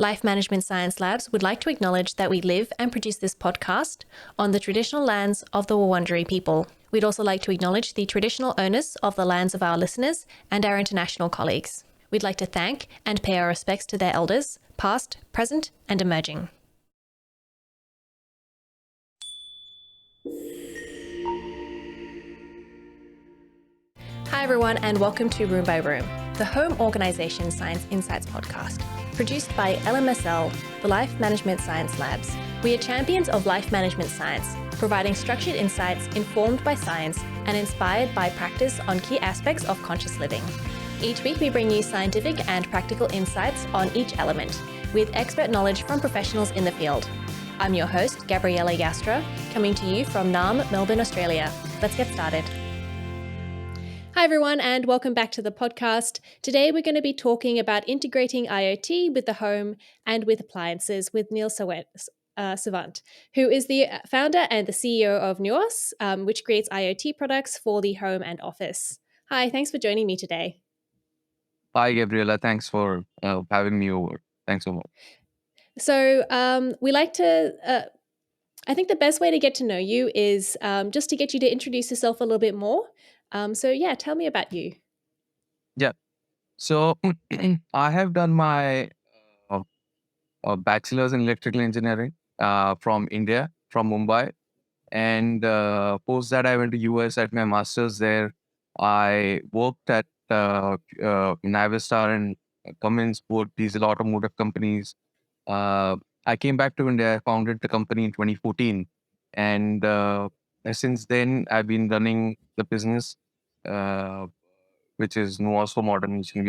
Life Management Science Labs would like to acknowledge that we live and produce this podcast on the traditional lands of the Wurundjeri people. We'd also like to acknowledge the traditional owners of the lands of our listeners and our international colleagues. We'd like to thank and pay our respects to their elders, past, present, and emerging. Hi everyone, and welcome to Room by Room, the Home Organisation Science Insights podcast, produced by LMSL, the Life Management Science Labs. We are champions of life management science, providing structured insights informed by science and inspired by practice on key aspects of conscious living. Each week we bring you scientific and practical insights on each element, with expert knowledge from professionals in the field. I'm your host, Gabriella Joustra, coming to you from NAM, Melbourne, Australia. Let's get started. Hi everyone, and welcome back to the podcast. Today we're going to be talking about integrating IoT with the home and with appliances with Neil Savant, who is the founder and the CEO of NUOS, which creates IoT products for the home and office. Hi, thanks for joining me today. Hi, Gabriella. Thanks for having me over. Thanks so much. So we like to... I think the best way to get to know you is just to get you to introduce yourself a little bit more. Tell me about you. Yeah. So I have done my bachelor's in electrical engineering from India, from Mumbai. And post that, I went to US at my master's there. I worked at Navistar and Cummins, both diesel automotive companies. I came back to India. I founded the company in 2014. And since then, I've been running the business, uh, which is NUOS Home Automation.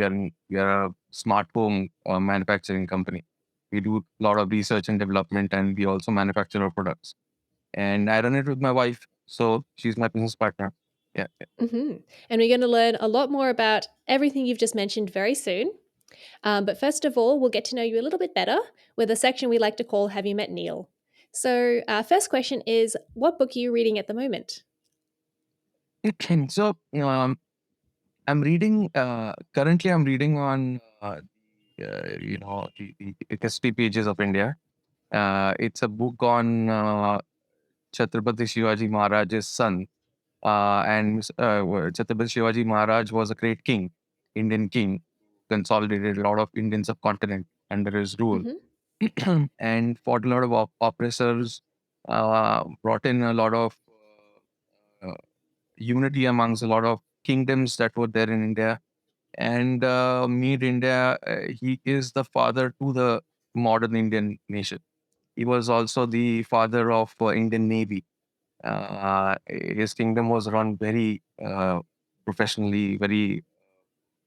We are a smart home manufacturing company. We do a lot of research and development, and we also manufacture our products. And I run it with my wife. So she's my business partner. Yeah. Mm-hmm. And we're going to learn a lot more about everything you've just mentioned very soon. But first of all, we'll get to know you a little bit better with a section we like to call Have You Met Neil? So, first question is, what book are you reading at the moment? So I'm reading, currently I'm reading on, the history pages of India. It's a book on Chhatrapati Shivaji Maharaj's son. Chhatrapati Shivaji Maharaj was a great king, Indian king, consolidated a lot of Indian subcontinent under his rule. Mm-hmm. And fought a lot of oppressors, brought in a lot of uh, unity amongst a lot of kingdoms that were there in India, and made India. He is the father to the modern Indian nation. He was also the father of Indian Navy. His kingdom was run very professionally, very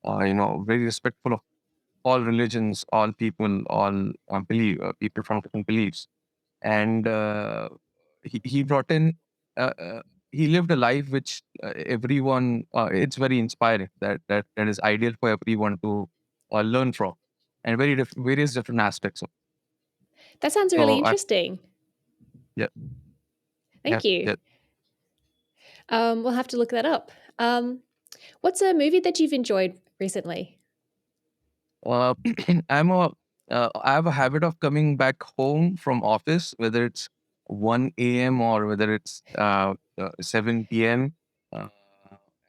very respectful of all religions, all people, all people from different beliefs. And he brought in, uh, uh, he lived a life which everyone, it's very inspiring, that is ideal for everyone to learn from, and various different aspects of. That sounds really So interesting. yeah, yeah, Thank you. yeah. We'll have to look that up. What's a movie that you've enjoyed recently? Uh, I have a habit of coming back home from office, whether it's 1 a.m. or whether it's 7 p.m. Uh,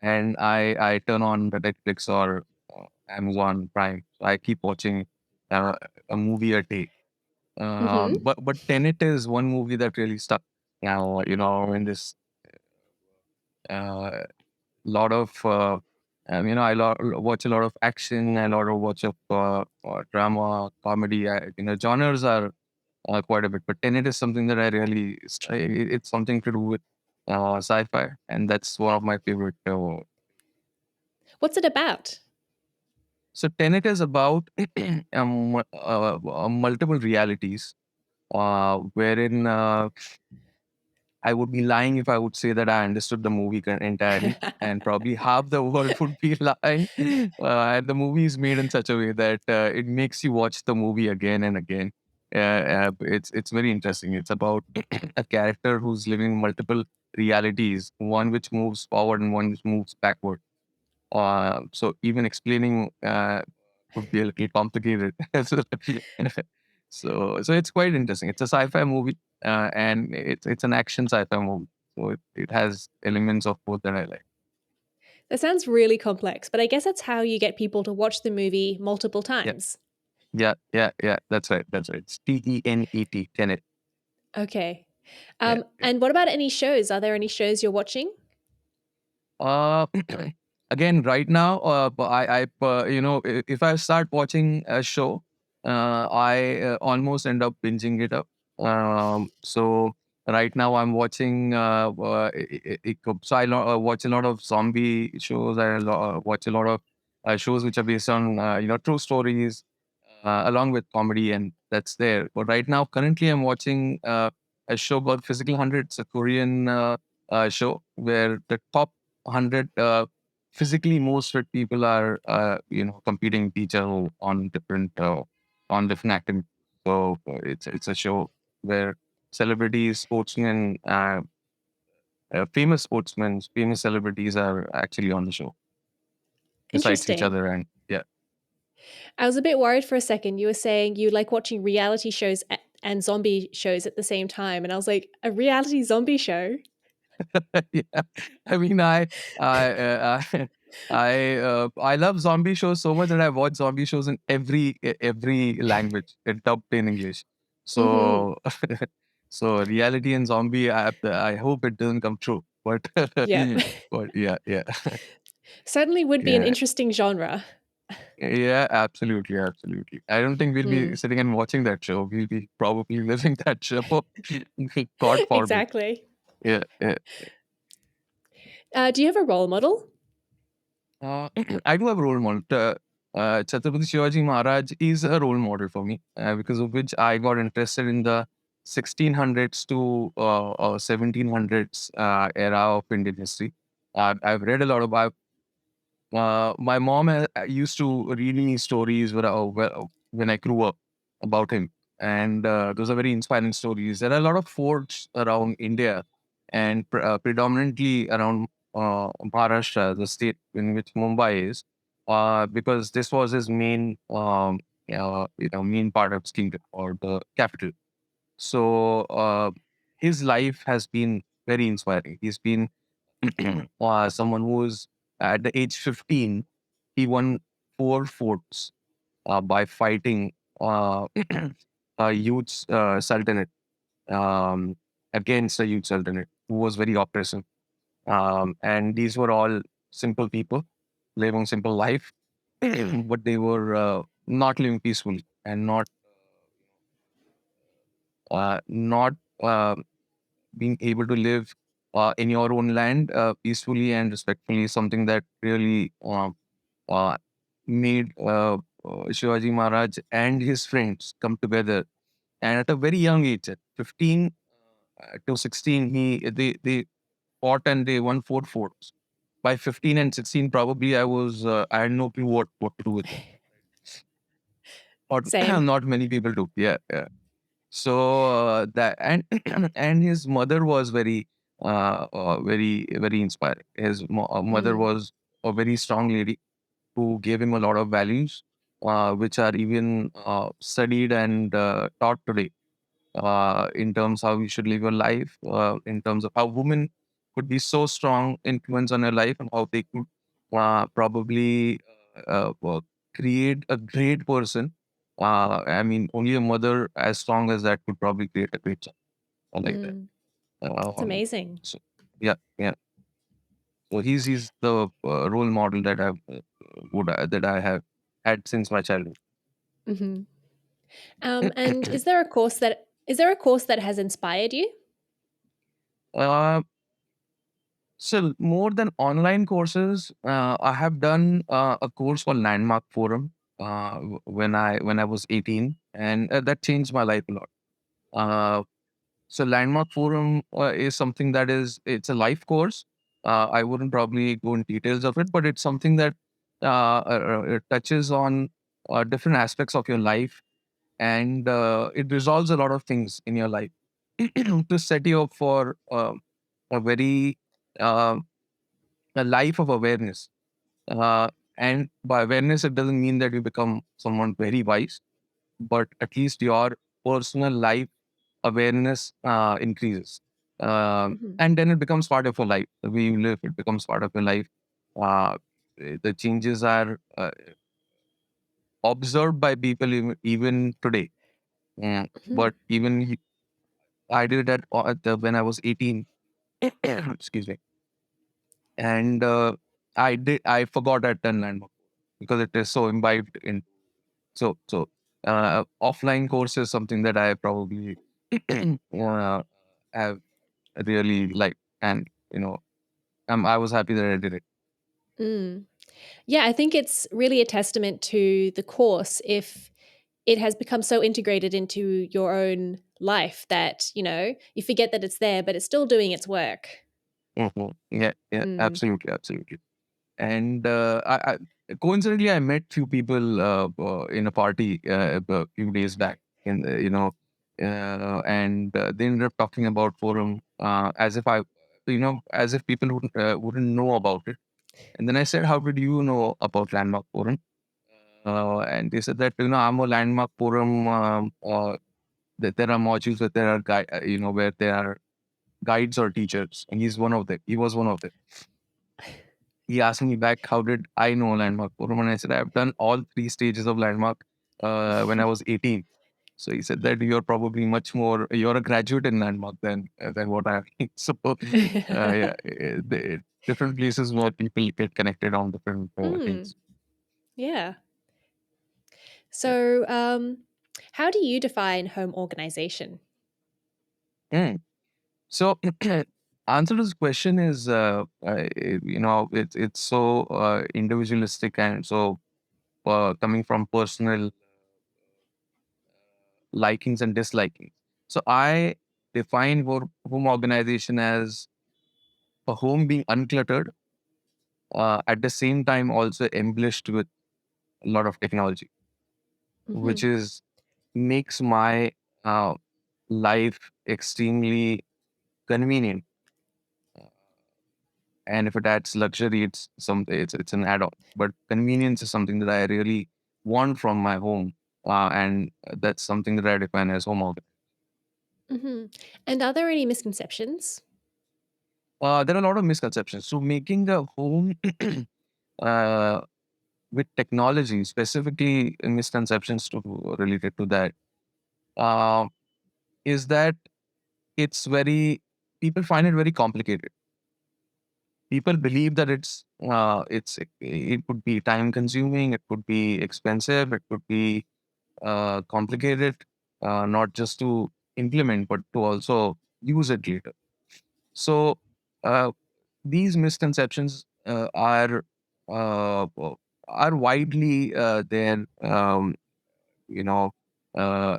and I turn on the Netflix or Amazon Prime. So I keep watching uh, a movie a day. Mm-hmm. But Tenet is one movie that really stuck. Now, in this uh, lot of watch a lot of action, and a lot of watch of drama, comedy. Genres are quite a bit, but Tenet is something that I really it's something to do with sci-fi, and that's one of my favorite. What's it about? So Tenet is about multiple realities, wherein I would be lying if I would say that I understood the movie entirely, and probably half the world would be lying. And the movie is made in such a way that it makes you watch the movie again and again. It's very interesting. It's about a character who's living multiple realities, one which moves forward and one which moves backward. So even explaining would be a little complicated. So, So it's quite interesting. It's a sci-fi movie, and it's an action sci-fi movie. So it has elements of both that I like. That sounds really complex, but I guess that's how you get people to watch the movie multiple Yeah, times. yeah. That's right. That's right. It's Tenet. Tenet. Okay. Yeah, yeah. And what about any shows? Are there any shows you're watching? Uh, Again, right now, if I start watching a show, I almost end up binging it up. So right now, I'm watching. So watch a lot of zombie shows. Watch a lot of shows which are based on true stories, along with comedy, and that's there. But right now, currently, I'm watching a show called Physical 100. It's a Korean show where the top 100 physically most fit people are competing with each other on different activities. So it's a show where celebrities, sportsmen, famous celebrities are actually on the show besides each Interesting. other. And yeah. I was a bit worried for a second. You were saying you like watching reality shows and zombie shows at the same time. And I was like, a reality zombie show? Yeah. I mean, I love zombie shows so much that I watch zombie shows in every language, dubbed in English. Hmm. So, so reality and zombie, I hope it doesn't come true. But, Yeah. but yeah, yeah, Certainly would be an yeah, interesting genre. yeah, absolutely, absolutely. I don't think we'll be Mm, sitting and watching that show. We'll be probably living that show. God forbid. exactly. Yeah, yeah. Do you have a role model? I do have a role model. Chhatrapati Shivaji Maharaj is a role model for me, because of which I got interested in the 1600s to 1700s era of Indian history. I've read a lot about. My mom used to read me stories when I grew up about him, and those are very inspiring stories. There are a lot of forts around India, and predominantly around Maharashtra, the state in which Mumbai is, because this was his main, main part of his kingdom or the capital. So his life has been very inspiring. He's been someone who's at the age 15, he won 4 forts by fighting a huge sultanate, um, against a huge sultanate who was very oppressive. And these were all simple people living simple life, but they were not living peacefully and not being able to live in your own land peacefully and respectfully is something that really uh, made Shivaji Maharaj and his friends come together. And at a very young age, at 15 to 16, they fought and they won 4 forts. By 15 and 16, probably I had no clue what to do with them. Or Same. not many people do. Yeah, yeah. So that and and his mother was very inspiring. His mother Mm. was a very strong lady who gave him a lot of values, which are even studied and taught today, in terms how you should live your life, in terms of how women could be so strong influence on your life and how they could probably create a great person. I mean, only a mother as strong as that could probably create a great child like that. Mm. It's Um, amazing. so yeah, yeah. So he's the role model that I have had since my childhood. Hmm. And is there a course that has inspired you? uh, So more than online courses, I have done a course called Landmark Forum when I was 18, and that changed my life a lot. Uh, so Landmark Forum is something that it's a life course. I wouldn't probably go in details of it, but it's something that it touches on different aspects of your life, and it resolves a lot of things in your life to set you up for a very uh, a life of awareness. And by awareness, it doesn't mean that you become someone very wise, but at least you're personal life awareness increases. Hmm. And then it becomes part of your life. The way you live, it becomes part of your life. Uh, the changes are observed by people even today. Yeah. Hmm. But I did that when I was 18. Excuse me. And I forgot at 10 landmark because it is so imbibed in. So offline course is something that I probably uh, have really liked, and I was happy that I did it. Mm. Yeah, I think it's really a testament to the course if it has become so integrated into your own life that, you forget that it's there, but it's still doing its work. Yeah, yeah, Mm. absolutely, absolutely. And coincidentally, I met few people in a party a few days back, in and they ended up talking about forum as if as if people wouldn't know about it. And then I said, "How did you know about Landmark Forum?" And they said that I'm a Landmark Forum. That there are modules where there are where there are guides or teachers, and he's one of them. He was one of them. He asked me back, how did I know Landmark Forum? And I said, I've done all three stages of Landmark when I was 18. So he said that you're a graduate in Landmark than what I am. So, yeah, different places where people get connected on different Mm. things. Yeah. Yeah. So, how do you define home organization? Mm. So, answer to this question is, it's so individualistic and so coming from personal likings and dislikings. So I define home organization as a home being uncluttered, at the same time also embellished with a lot of technology, which Hmm. is makes my uh, life extremely convenient. Uh, And if it adds luxury, it's an add-on. But convenience is something that I really want from my home, and that's something that I define as home organization. Hmm. And are there any misconceptions? There are a lot of misconceptions. So making a home uh, with technology, specifically misconceptions related to that, uh, is that it's very people find it very complicated. People believe that it could be time consuming, it could be expensive, it could be complicated, not just to implement but to also use it later. So uh, these misconceptions uh, are widely there, you know, uh,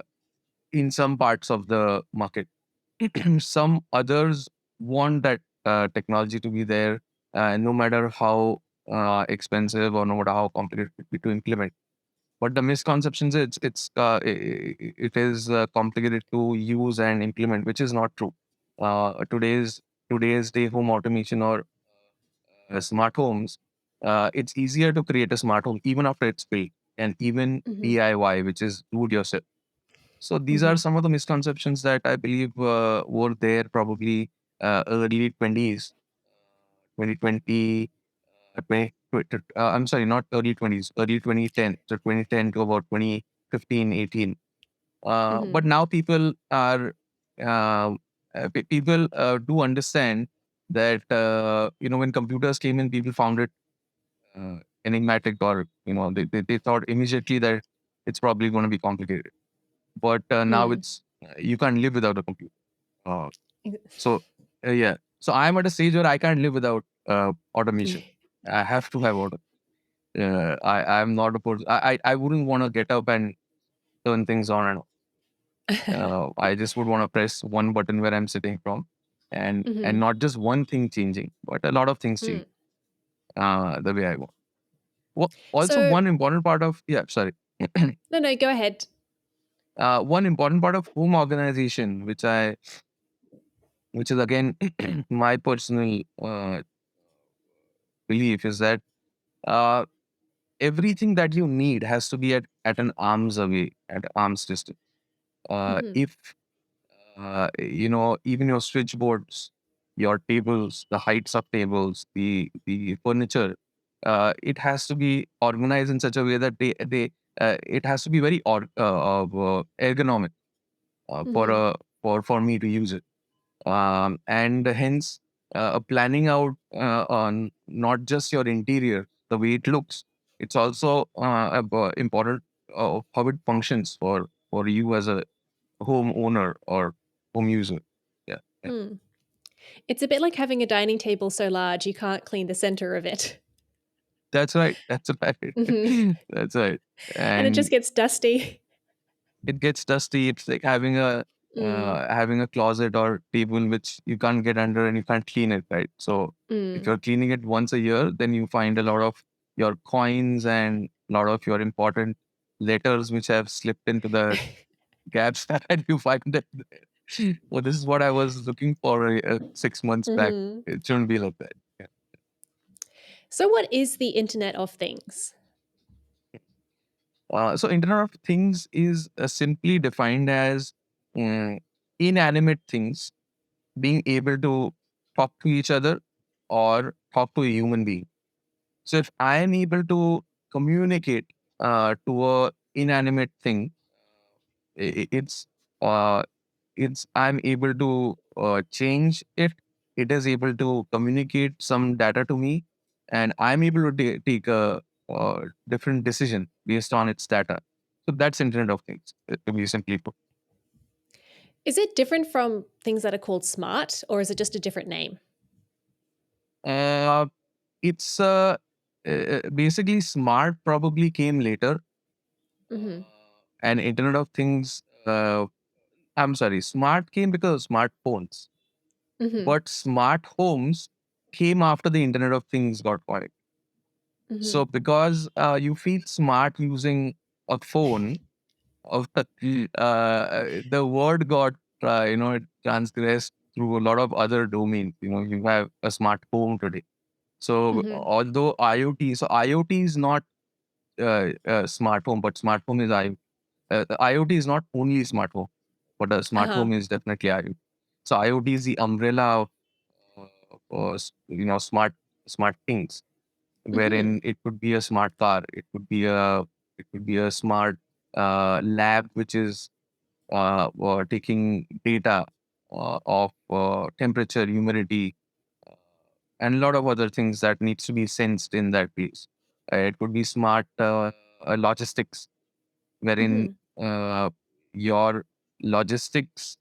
in some parts of the market. Some others want that technology to be there, no matter how expensive or no matter how complicated it be to implement. But the misconceptions, it is complicated to use and implement, which is not true. Today's day home automation or smart homes, it's easier to create a smart home even after it's built, and even Hmm. DIY, which is do it yourself. So these are Hmm. some of the misconceptions that I believe were there probably early 20s, 2020, 20, I'm sorry, not early 20s, early 2010, so 2010 to about 2015, 18. Hmm. But now uh, people do understand that, when computers came in, people found it enigmatic, or, they thought immediately that it's probably going to be complicated. But now Mm. it's you can't live without a computer. Uh, so yeah, so I'm at a stage where I can't live without automation. I have to have auto. I'm not a person. I wouldn't want to get up and turn things on and off. I just would want to press one button where I'm sitting from, and Hmm. not just one thing changing, but a lot of things change Mm. the way I want. Well, also So, one important part of yeah, sorry, no, no, go ahead. one important part of home organization, which is again my personal belief, is that uh, everything that you need has to be at an arm's away, at arm's distance. Mm-hmm. If even your switchboards, your tables, the heights of tables, the furniture, it has to be organized in such a way that they it has to be very ergonomic for Mm-hmm. for me to use it. And hence, planning out on not just your interior, the way it looks, it's also important how it functions for you as a home owner or home user. Yeah, yeah. Mm. It's a bit like having a dining table so large you can't clean the center of it. That's right. That's right. Hmm. That's right. And it just And gets dusty. it gets dusty. It's like Mm. having a closet or table which you can't get under and you can't clean it, right? So if Mm. you're cleaning it once a year, then you find a lot of your coins and a lot of your important letters which have slipped into the gaps and you find that well, this is what I was looking for 6 months back. Hmm. It shouldn't be like that. Yeah. So, what is the Internet of Things? So Internet of Things is simply defined as mm, inanimate things being able to talk to each other or talk to a human being. So if I am able to communicate to a inanimate thing, i- it's uh, it's I'm able to change it. It is able to communicate some data to me, and I'm able to take a different decision based on its data. So that's Internet of Things, to be simply put. Is it different from things that are called smart, or is it just a different name? Uh, it's basically smart probably came later, Hmm. and Internet of Things. I'm sorry, smart came because of smartphones, Hmm. but smart homes came after the Internet of Things got coined. Hmm. So because you feel smart using a phone, of the word got it transgressed through a lot of other domains. You have a smart home today. So Hmm. although IoT is not smart home, but smart home is IoT. The IoT is not only smart home, but a smart Uh-huh. home is definitely IoT. So IoT is the umbrella of smart things, Hmm. wherein it could be a smart car, it could be a smart lab which is taking data of temperature, humidity, uh, and a lot of other things that needs to be sensed in that place. It could be smart logistics, wherein Hmm. your logistics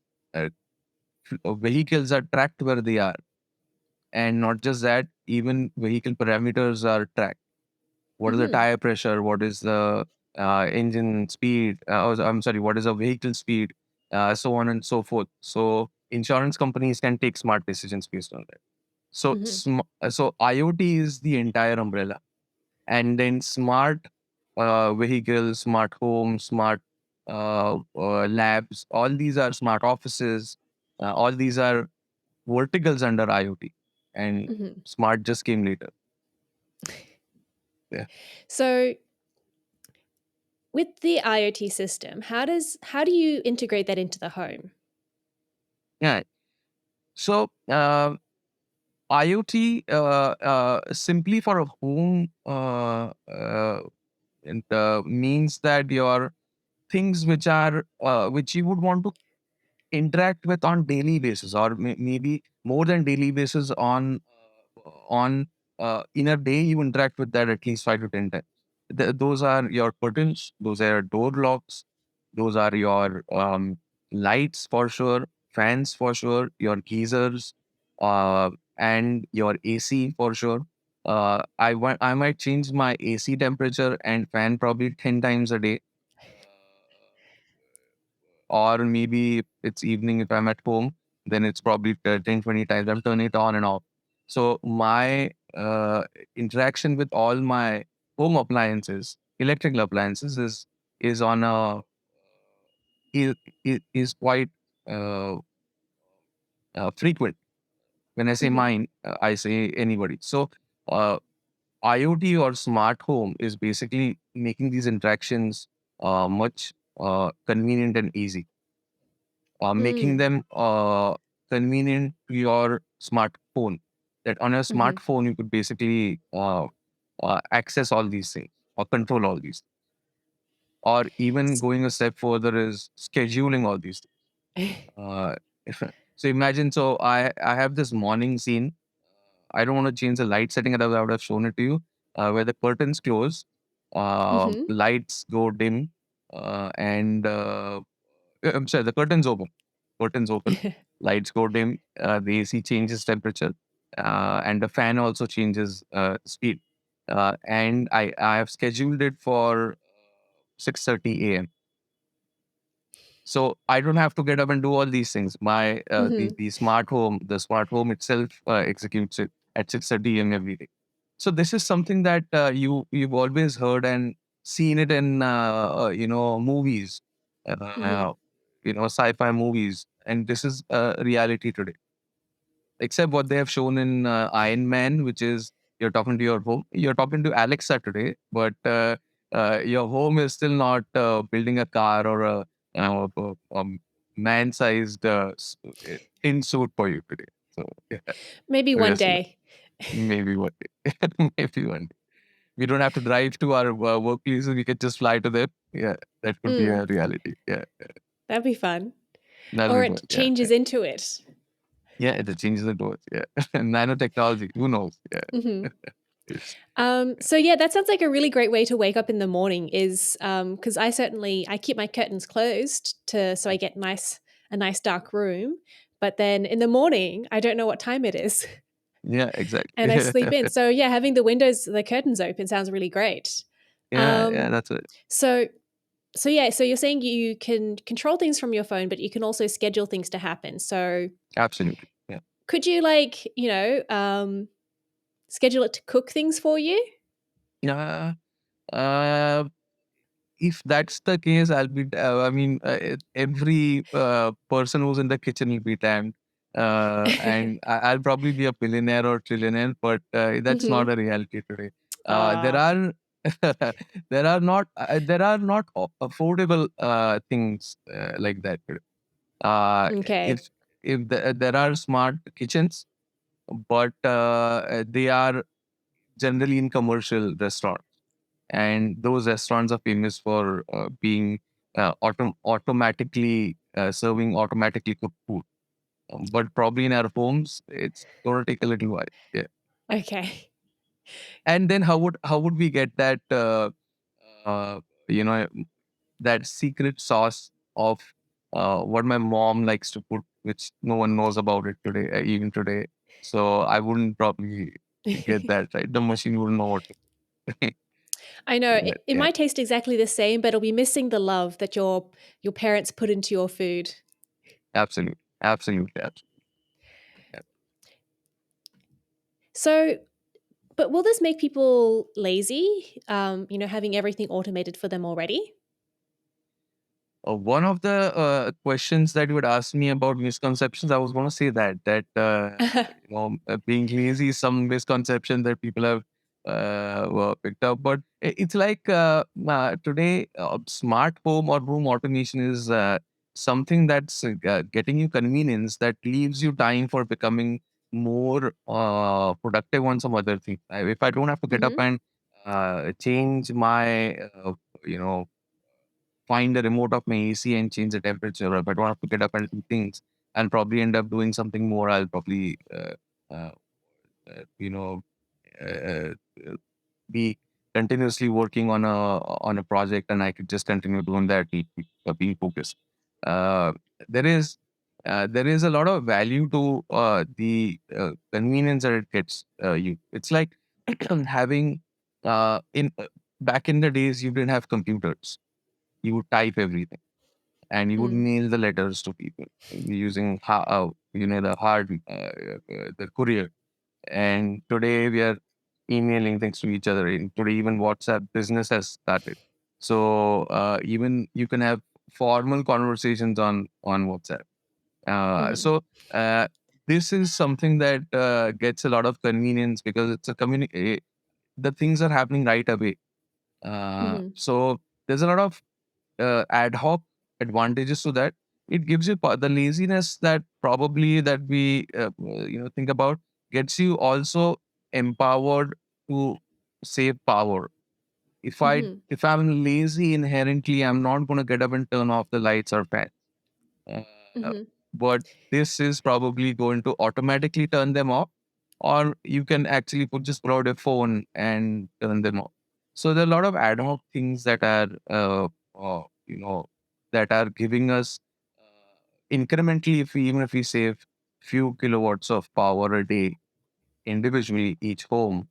vehicles are tracked where they are, and not just that, even vehicle parameters are tracked. What is the Hmm. tire pressure? What is the engine speed? I'm sorry, what is the vehicle speed? So on and so forth. So insurance companies can take smart decisions based on that. So Hmm. so IoT is the entire umbrella, and then smart vehicles, smart homes, smart labs. All these are smart offices. All these are verticals under IoT, and Hmm. smart just came later. Yeah. So, with the IoT system, how do you integrate that into the home? Yeah. So IoT simply for a home means that your things which you would want to interact with on daily basis, or maybe more than daily basis, on in a day you interact with that at least 5 to 10 times. Those are your curtains, those are your door locks, those are your lights for sure, fans for sure, your geysers, and your AC for sure. I might change my AC temperature and fan probably 10 times a day, or maybe if it's evening, if I'm at home, then it's probably 10, 20 times. I'm turning it on and off. So my interaction with all my home appliances, electrical appliances, is on a is quite uh, frequent. When I say Hmm. mine, I say anybody. So uh, IoT or smart home is basically making these interactions much convenient and easy. making Mm. them convenient to your smartphone. That on your Mhm. smartphone, you could basically access all these things or control all these. Or even going a step further is scheduling all these things. Uh, so imagine, so I have this morning scene. I don't want to change the light setting that I would have shown it to you, where the curtains close, Mhm. lights go dim, and I'm sorry, the curtains open. Curtains open, lights go dim, the AC changes temperature, and the fan also changes speed. And I have scheduled it for 6:30 a.m. So I don't have to get up and do all these things. My Mhm. the smart home itself executes it at 6:30 a.m. every day. So this is something that you've always heard and seen it in movies, Mhm. uh, sci-fi movies, and this is reality today, except what they have shown in Iron Man, which is you're talking to your home, you're talking to Alexa today, but your home is still not building a car or a man-sized tin suit for you today. So yeah, Maybe we one are still day. maybe one day, maybe one day. We don't have to drive to our workplaces; we can just fly to them. Yeah, that could be Mm. a reality. Yeah, That'd be fun. that'll Or be fun. it Yeah, changes into it. yeah, it changes the doors. Yeah, nanotechnology. Who knows? Yeah. Mhm. It's So yeah, that sounds like a really great way to wake up in the morning. Is because I keep my curtains closed to so I get a nice dark room. But then in the morning, I don't know what time it is, yeah, and I exactly. sleep in. So yeah, having the curtains open sounds really great. Yeah, Um, that's it. so so yeah, so you're saying you can control things from your phone, but you can also schedule things to happen. So Absolutely. Yeah. could you schedule it to cook things for you? Uh, uh, if that's the case, I'll be. Every person who's in the kitchen will be damned, and I'll probably be a billionaire or trillionaire. But that's not Hmm. a reality today. There Ah, are there are not affordable things like that today. okay. If there are smart kitchens, but they are generally in commercial restaurants, and those restaurants are famous for being automatically serving automatically cooked food. But probably in our homes, it's gonna take a little while. Yeah, Okay. and then how would we get that uh, you know that secret sauce of what my mom likes to put, which no one knows about it today, even today. So I wouldn't probably get that right. The machine wouldn't know what to. I know Yeah, it yeah, might taste exactly the same, but it'll be missing the love that your parents put into your food. absolutely, absolutely, absolutely. Yeah. So, but will this make people lazy? Having everything automated for them already. One of the questions that you would ask me about misconceptions, I was going to say being lazy is some misconception that people have picked up. But it's like today, smart home or room automation is something that's getting you convenience that leaves you time for becoming more productive on some other things. If I don't have to get up Hmm. and change my, you know, find the remote of my AC and change the temperature. If I don't have to get up and do things, I'll probably end up doing something more. I'll probably, uh, uh, you know, uh, uh, be continuously working on a project, and I could just continue doing that, being focused. Uh, there is there is a lot of value to the convenience that it gets you. It's like having in back in the days, you didn't have computers. You would type everything and you would Mm. mail the letters to people using the the courier. And today we are emailing things to each other. Today even WhatsApp business has started. So even you can have formal conversations on WhatsApp. Hmm. So this is something that gets a lot of convenience because it's a the things are happening right away. Hmm. So there's a lot of ad hoc advantages to that. It gives you the laziness that probably that we think about gets you also empowered to save power. Mm-hmm. If I'm lazy inherently, I'm not going to get up and turn off the lights or fan. Uh, Mm-hmm. but this is probably going to automatically turn them off, or you can actually just pull out your phone and turn them off. So there are a lot of ad hoc things that are, that are giving us incrementally. Even if we save few kilowatts of power a day individually each home,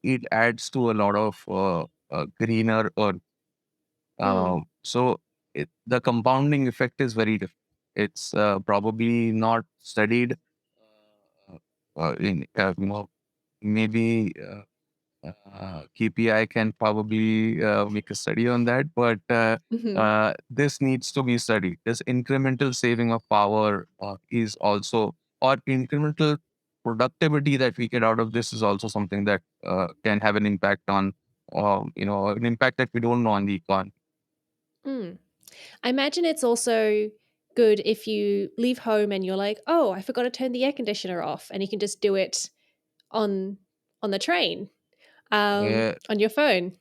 it adds to a lot of greener earth. Mm. So the compounding effect is very different. It's probably not studied in maybe KPI can probably make a study on that, but Mm-hmm. this needs to be studied. This incremental saving of power is also, or incremental productivity that we get out of this is also something that can have an impact on, an impact that we don't know on the economy. Mm. I imagine it's also good if you leave home and you're like, oh, I forgot to turn the air conditioner off, and you can just do it on on the train, on your phone.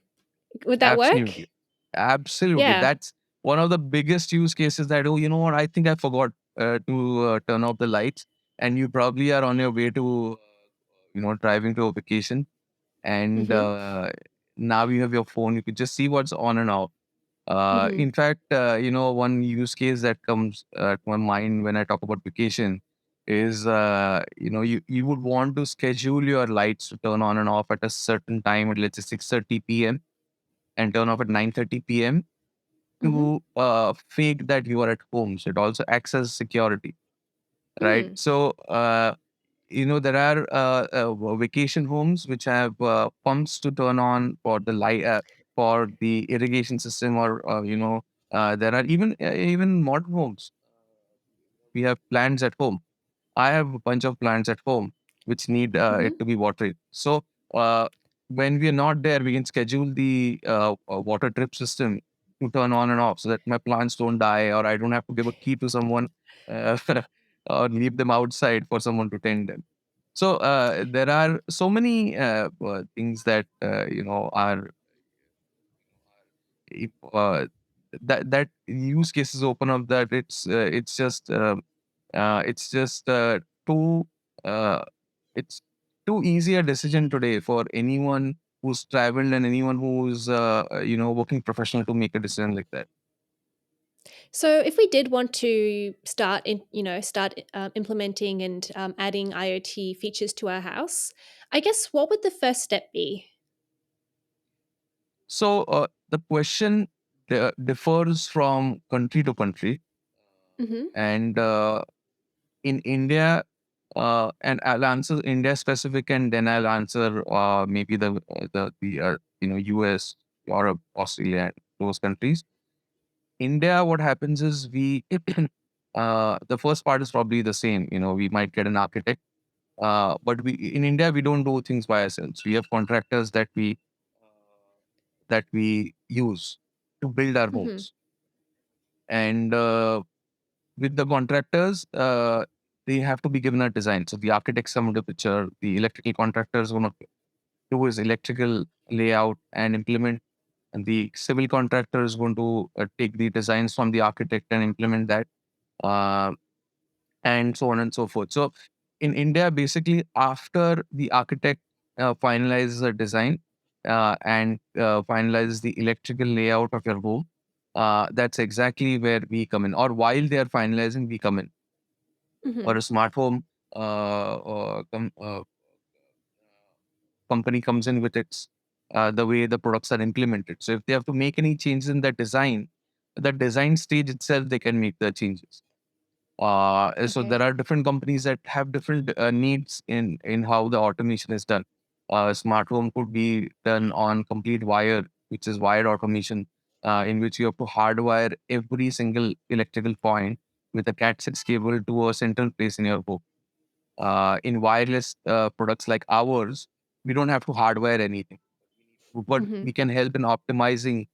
Would that work? Absolutely. Absolutely. Yeah. That's one of the biggest use cases that, oh, you know what? I think I forgot to turn off the lights. And you probably are on your way to, driving to a vacation. And Mm-hmm. now you have your phone. You could just see what's on and off. Mm-hmm. In fact, one use case that comes to my mind when I talk about vacation is, you would want to schedule your lights to turn on and off at a certain time, at let's say 6:30 p.m., and turn off at 9:30 p.m. Mm-hmm. to fake that you are at home. So it also acts as security, right? Mm. So, there are vacation homes which have pumps to turn on for the light, for the irrigation system, or, there are even modern homes. We have plants at home. I have a bunch of plants at home which need Mm-hmm. it to be watered. So when we are not there, we can schedule the water drip system to turn on and off so that my plants don't die, or I don't have to give a key to someone uh, or leave them outside for someone to tend them. So there are so many things that are if, that use cases open up, that it's just too uh, it's too easy a decision today for anyone who's traveled and anyone who's working professional to make a decision like that. So, if we did want to start implementing and adding IoT features to our house, I guess what would the first step be? So the question differs from country to country, Mm-hmm. and in India, and I'll answer India specific, and then I'll answer maybe the US, Europe, Australia, and those countries. India, what happens is we the first part is probably the same. We might get an architect, but we in India we don't do things by ourselves. We have contractors that we use to build our Mm-hmm. homes, and with the contractors, they have to be given a design. So the architects come into the picture. The electrical contractor is going to do his electrical layout and implement, and the civil contractor is going to take the designs from the architect and implement that, uh, and so on and so forth. So in India, basically, after the architect finalizes a design and finalizes the electrical layout of your home, that's exactly where we come in. Or while they are finalizing, we come in. Mm-hmm. Or a smart home company comes in with its the way the products are implemented. So if they have to make any changes in that design stage itself, they can make the changes. So there Okay. are different companies that have different needs in how the automation is done. Smart home could be done on complete wire, which is wired automation, in which you have to hardwire every single electrical point with a Cat6 cable to a central place in your home. In wireless products like ours, we don't have to hardwire anything, but Mm-hmm. we can help in optimizing.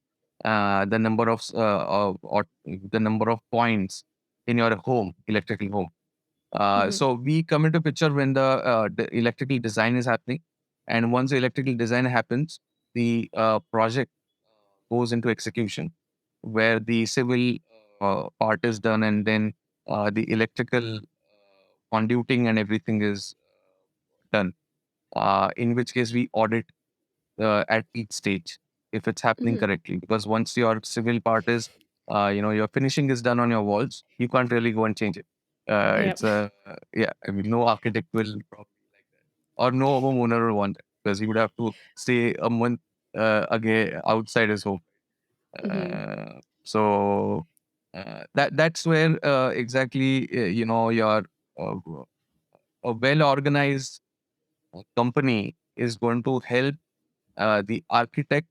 the number or the number of points in your home, electrical home. Hmm. So we come into picture when the electrical design is happening, and once the electrical design happens, the project goes into execution, where the civil part is done, and then the electrical conduiting and everything is done. In which case we audit at each stage if it's happening Hmm. correctly. Because once your civil part is, your finishing is done on your walls, you can't really go and change it. Yep. It's a Yeah. I mean, no architect will probably like that, or no homeowner will want that, because he would have to stay a month again outside his home. Hmm. That's where exactly your uh, a well organized company is going to help the architect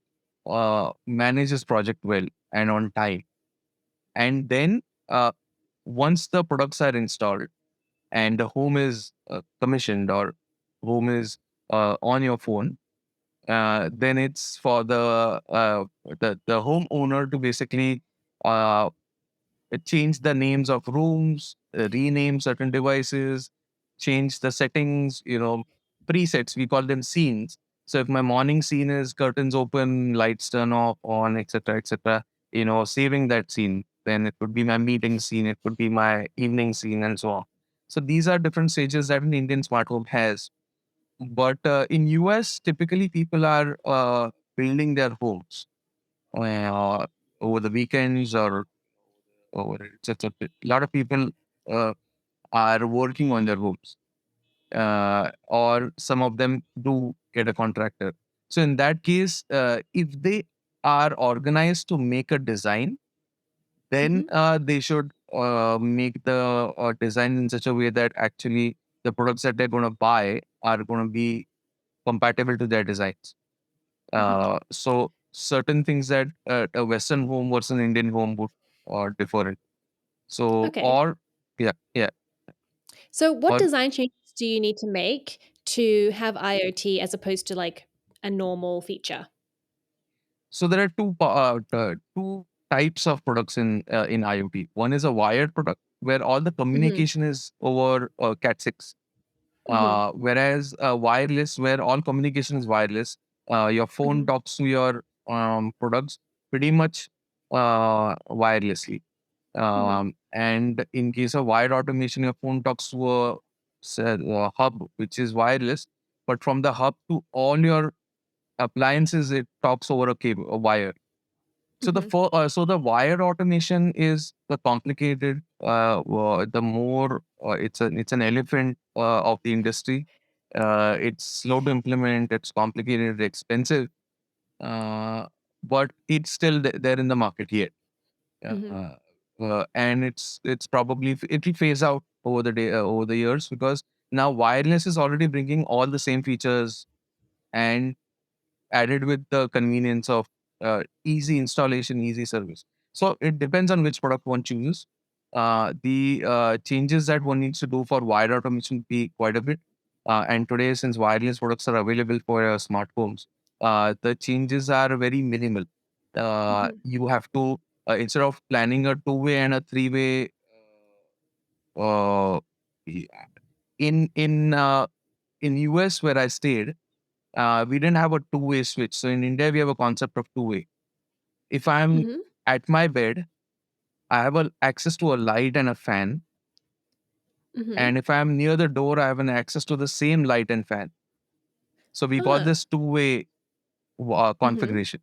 manage his project well and on time. And then once the products are installed and the home is commissioned, or home is on your phone, then it's for the homeowner to basically uh, change the names of rooms, rename certain devices, change the settings, presets. We call them scenes. So if my morning scene is curtains open, lights turn off, on, etc., saving that scene. Then it could be my meeting scene, it could be my evening scene, and so on. So these are different stages that an Indian smart home has. But in US, typically people are building their homes uh, over the weekends, or over just a lot of people uh, are working on their homes, or some of them do get a contractor. So in that case, if they are organized to make a design, then Hmm. they should make the design in such a way that actually the products that they're going to buy are going to be compatible to their designs. Hmm. So certain things that a Western home versus an Indian home would differ in. So, Okay. or yeah, yeah, So, what or design changes do you need to make to have IoT as opposed to like a normal feature? so there are two types of products in IoT. One is a wired product where all the Hmm. communication is over Cat6, Hmm. whereas wireless, where all communication is wireless. Your phone Hmm. talks to your products pretty much wirelessly. Hmm. And in case of wired automation, your phone talks to a hub which is wireless, but from the hub to all your appliances, it talks over a cable, a wire. So Hmm. the wired automation is the complicated, the more it's an elephant of the industry. It's slow to implement, it's complicated, expensive, uh, but it's still there in the market yet. Hmm. Uh, and it's probably it'll phase out over the years, because now wireless is already bringing all the same features, and added with the convenience of easy installation, easy service. So it depends on which product one chooses. The changes that one needs to do for wired automation be quite a bit. And today, since wireless products are available for smart homes, the changes are very minimal. Hmm. You have to, instead of planning a two-way and a three-way, uh, in in uh, in US where I stayed, we didn't have a two-way switch. So in India, we have a concept of two-way. If I'm Hmm. at my bed, I have access to a light and a fan. Hmm. And if I'm near the door, I have an access to the same light and fan. So we call Ah. this two-way Hmm. configuration,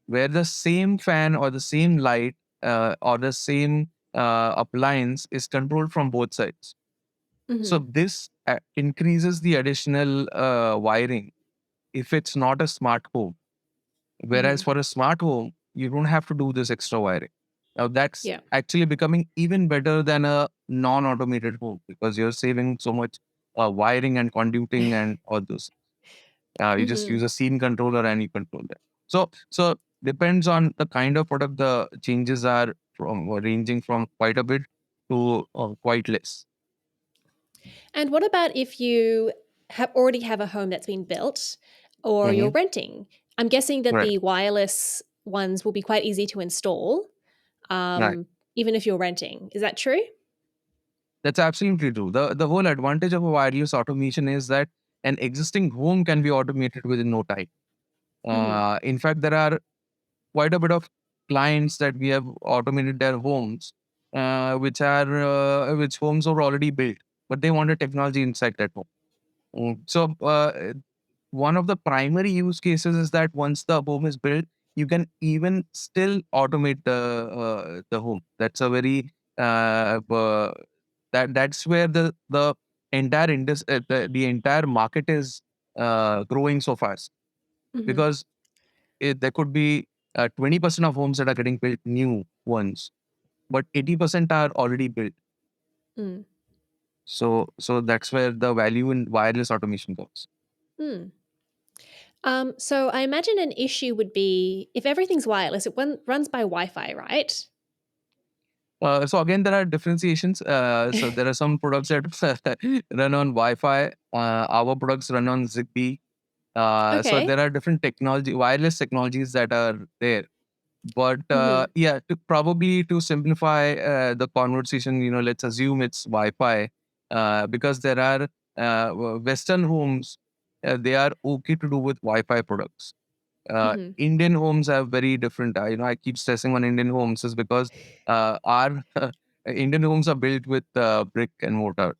where the same fan or the same light or the same appliance is controlled from both sides. So Hmm. this increases the additional wiring if it's not a smart home. Whereas Hmm. for a smart home, you don't have to do this extra wiring. Now that's Yeah. actually becoming even better than a non-automated home, because you're saving so much wiring and conduiting and all those. You just Hmm. use a scene controller and you control that. So depends on the kind of product. The changes are from ranging from quite a bit to quite less. And what about if you already have a home that's been built or you're Hmm. renting? I'm guessing that Right. the wireless ones will be quite easy to install, Right. even if you're renting. Is that true? That's absolutely true. The whole advantage of a wireless automation is that an existing home can be automated within no time. Mm-hmm. In fact, there are quite a bit of clients that we have automated their homes, which homes are already built, but they want a technology inside that home. So one of the primary use cases is that once the home is built, you can even still automate the home. That's a very that's where the the entire market is growing so fast, Mm-hmm. because there could be 20% of homes that are getting built, new ones, but 80% are already built. Mm. So that's where the value in wireless automation comes. Mm. So I imagine an issue would be if everything's wireless, it runs by Wi-Fi, right? So again, there are differentiations. So there are some products that run on Wi-Fi. Our products run on Zigbee. So Okay. there are different technology, wireless technologies that are there. But Mm-hmm. yeah, probably to simplify the conversation, let's assume it's Wi-Fi, because there are Western homes, they are okay to do with Wi-Fi products. Mm-hmm. Indian homes have very different. I keep stressing on Indian homes is because our Indian homes are built with brick and mortar,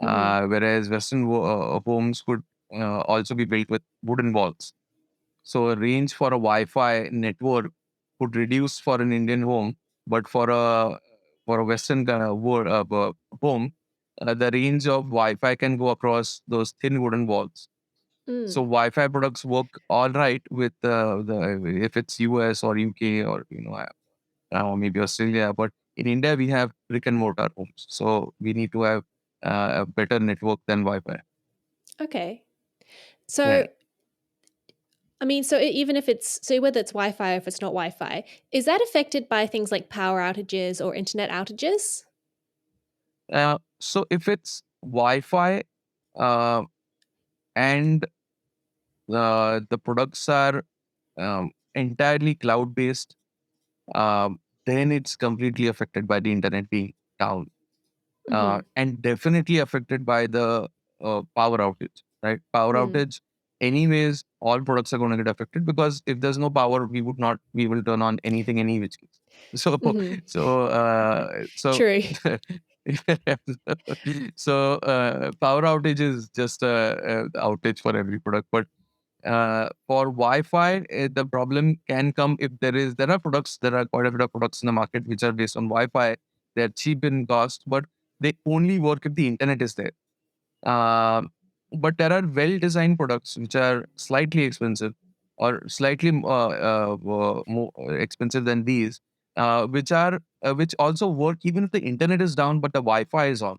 Mm-hmm. whereas Western homes could also be built with wooden walls. So a range for a Wi-Fi network could reduce for an Indian home, but for a Western home, the range of Wi-Fi can go across those thin wooden walls. So Mm. Wi-Fi products work all right with the if it's US or UK or or maybe Australia, but in India we have brick and mortar homes, so we need to have a better network than Wi-Fi. Okay. So Right. I mean, even if it's so whether it's Wi-Fi or if it's not Wi-Fi, is that affected by things like power outages or internet outages? So if it's Wi-Fi uh, and the products are entirely cloud based, then it's completely affected by the internet being down, Mm-hmm. and definitely affected by the power outage, right? Power Mm. outage, anyways, all products are going to get affected, because if there's no power, we would not be able to turn on anything, any which case. So, Mm-hmm. so, True. so power outage is just a outage for every product. But for Wi-Fi, the problem can come if there are quite a bit of products in the market which are based on Wi-Fi. They're cheap in cost, but they only work if the internet is there. Uh, but there are well-designed products which are slightly expensive, or slightly more expensive than these, which also work even if the internet is down but the Wi-Fi is on.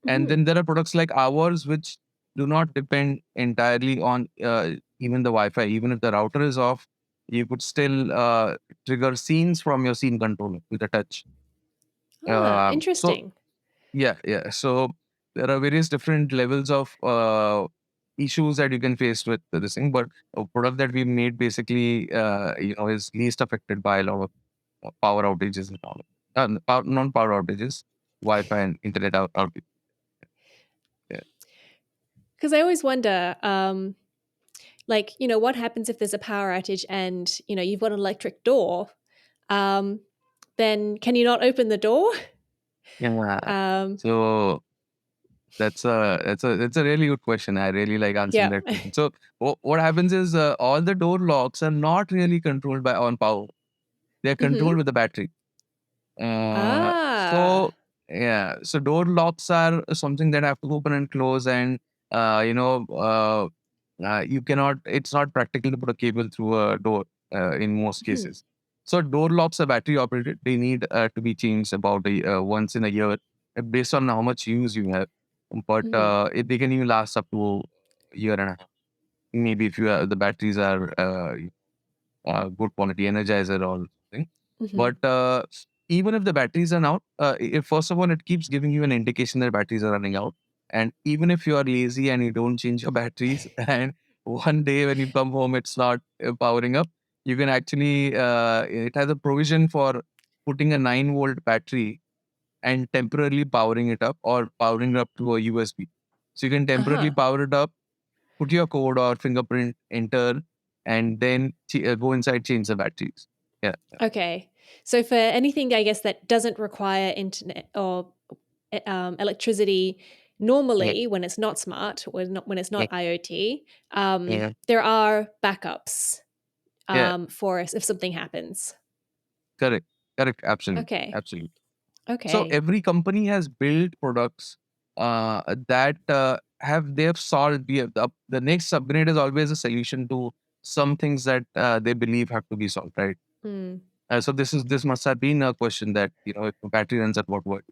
And Mm-hmm. then there are products like ours which do not depend entirely on even the Wi-Fi. Even if the router is off, you could still trigger scenes from your scene controller with a touch. Ah, So interesting. yeah, yeah. So there are various different levels of issues that you can face with this thing. But a product that we made basically, is least affected by a lot of power outages and all. Non-power outages, Wi-Fi and internet outages. Yeah. Because I always wonder, like, what happens if there's a power outage and, you've got an electric door? Um, then can you not open the door? Yeah. Um, So that's a really good question. I really like answering yeah. that question. So what happens is all the door locks are not really controlled by on power. They're controlled Mm-hmm. with the battery. So Ah. yeah, so door locks are something that have to open and close, and you cannot. It's not practical to put a cable through a door in most Hmm. cases. So door locks are battery operated. They need to be changed about once in a year, based on how much use you have. But Mm-hmm. they can even last up to a year and a half. Maybe if the batteries are good quality energizer or something. Mm-hmm. But even if the batteries are out, if first of all, it keeps giving you an indication that batteries are running out. And even if you are lazy and you don't change your batteries, and one day when you come home, it's not powering up, You can actually, it has a provision for putting a 9-volt battery and temporarily powering it up or powering it up to a USB. So you can temporarily Uh-huh. power it up, put your code or fingerprint, enter, and then go inside, change the batteries. Yeah. Okay. So for anything, I guess, that doesn't require internet or electricity Yeah. normally, when it's not smart, when it's Yeah. not IoT, Yeah. there are backups Yeah. for if something happens. Correct. Correct. Absolutely. Okay. Absolutely. So Okay. every company has built products that they have solved. The next upgrade is always a solution to some things that they believe have to be solved, right? Mm. So this must have been a question that, if a battery runs at what volt.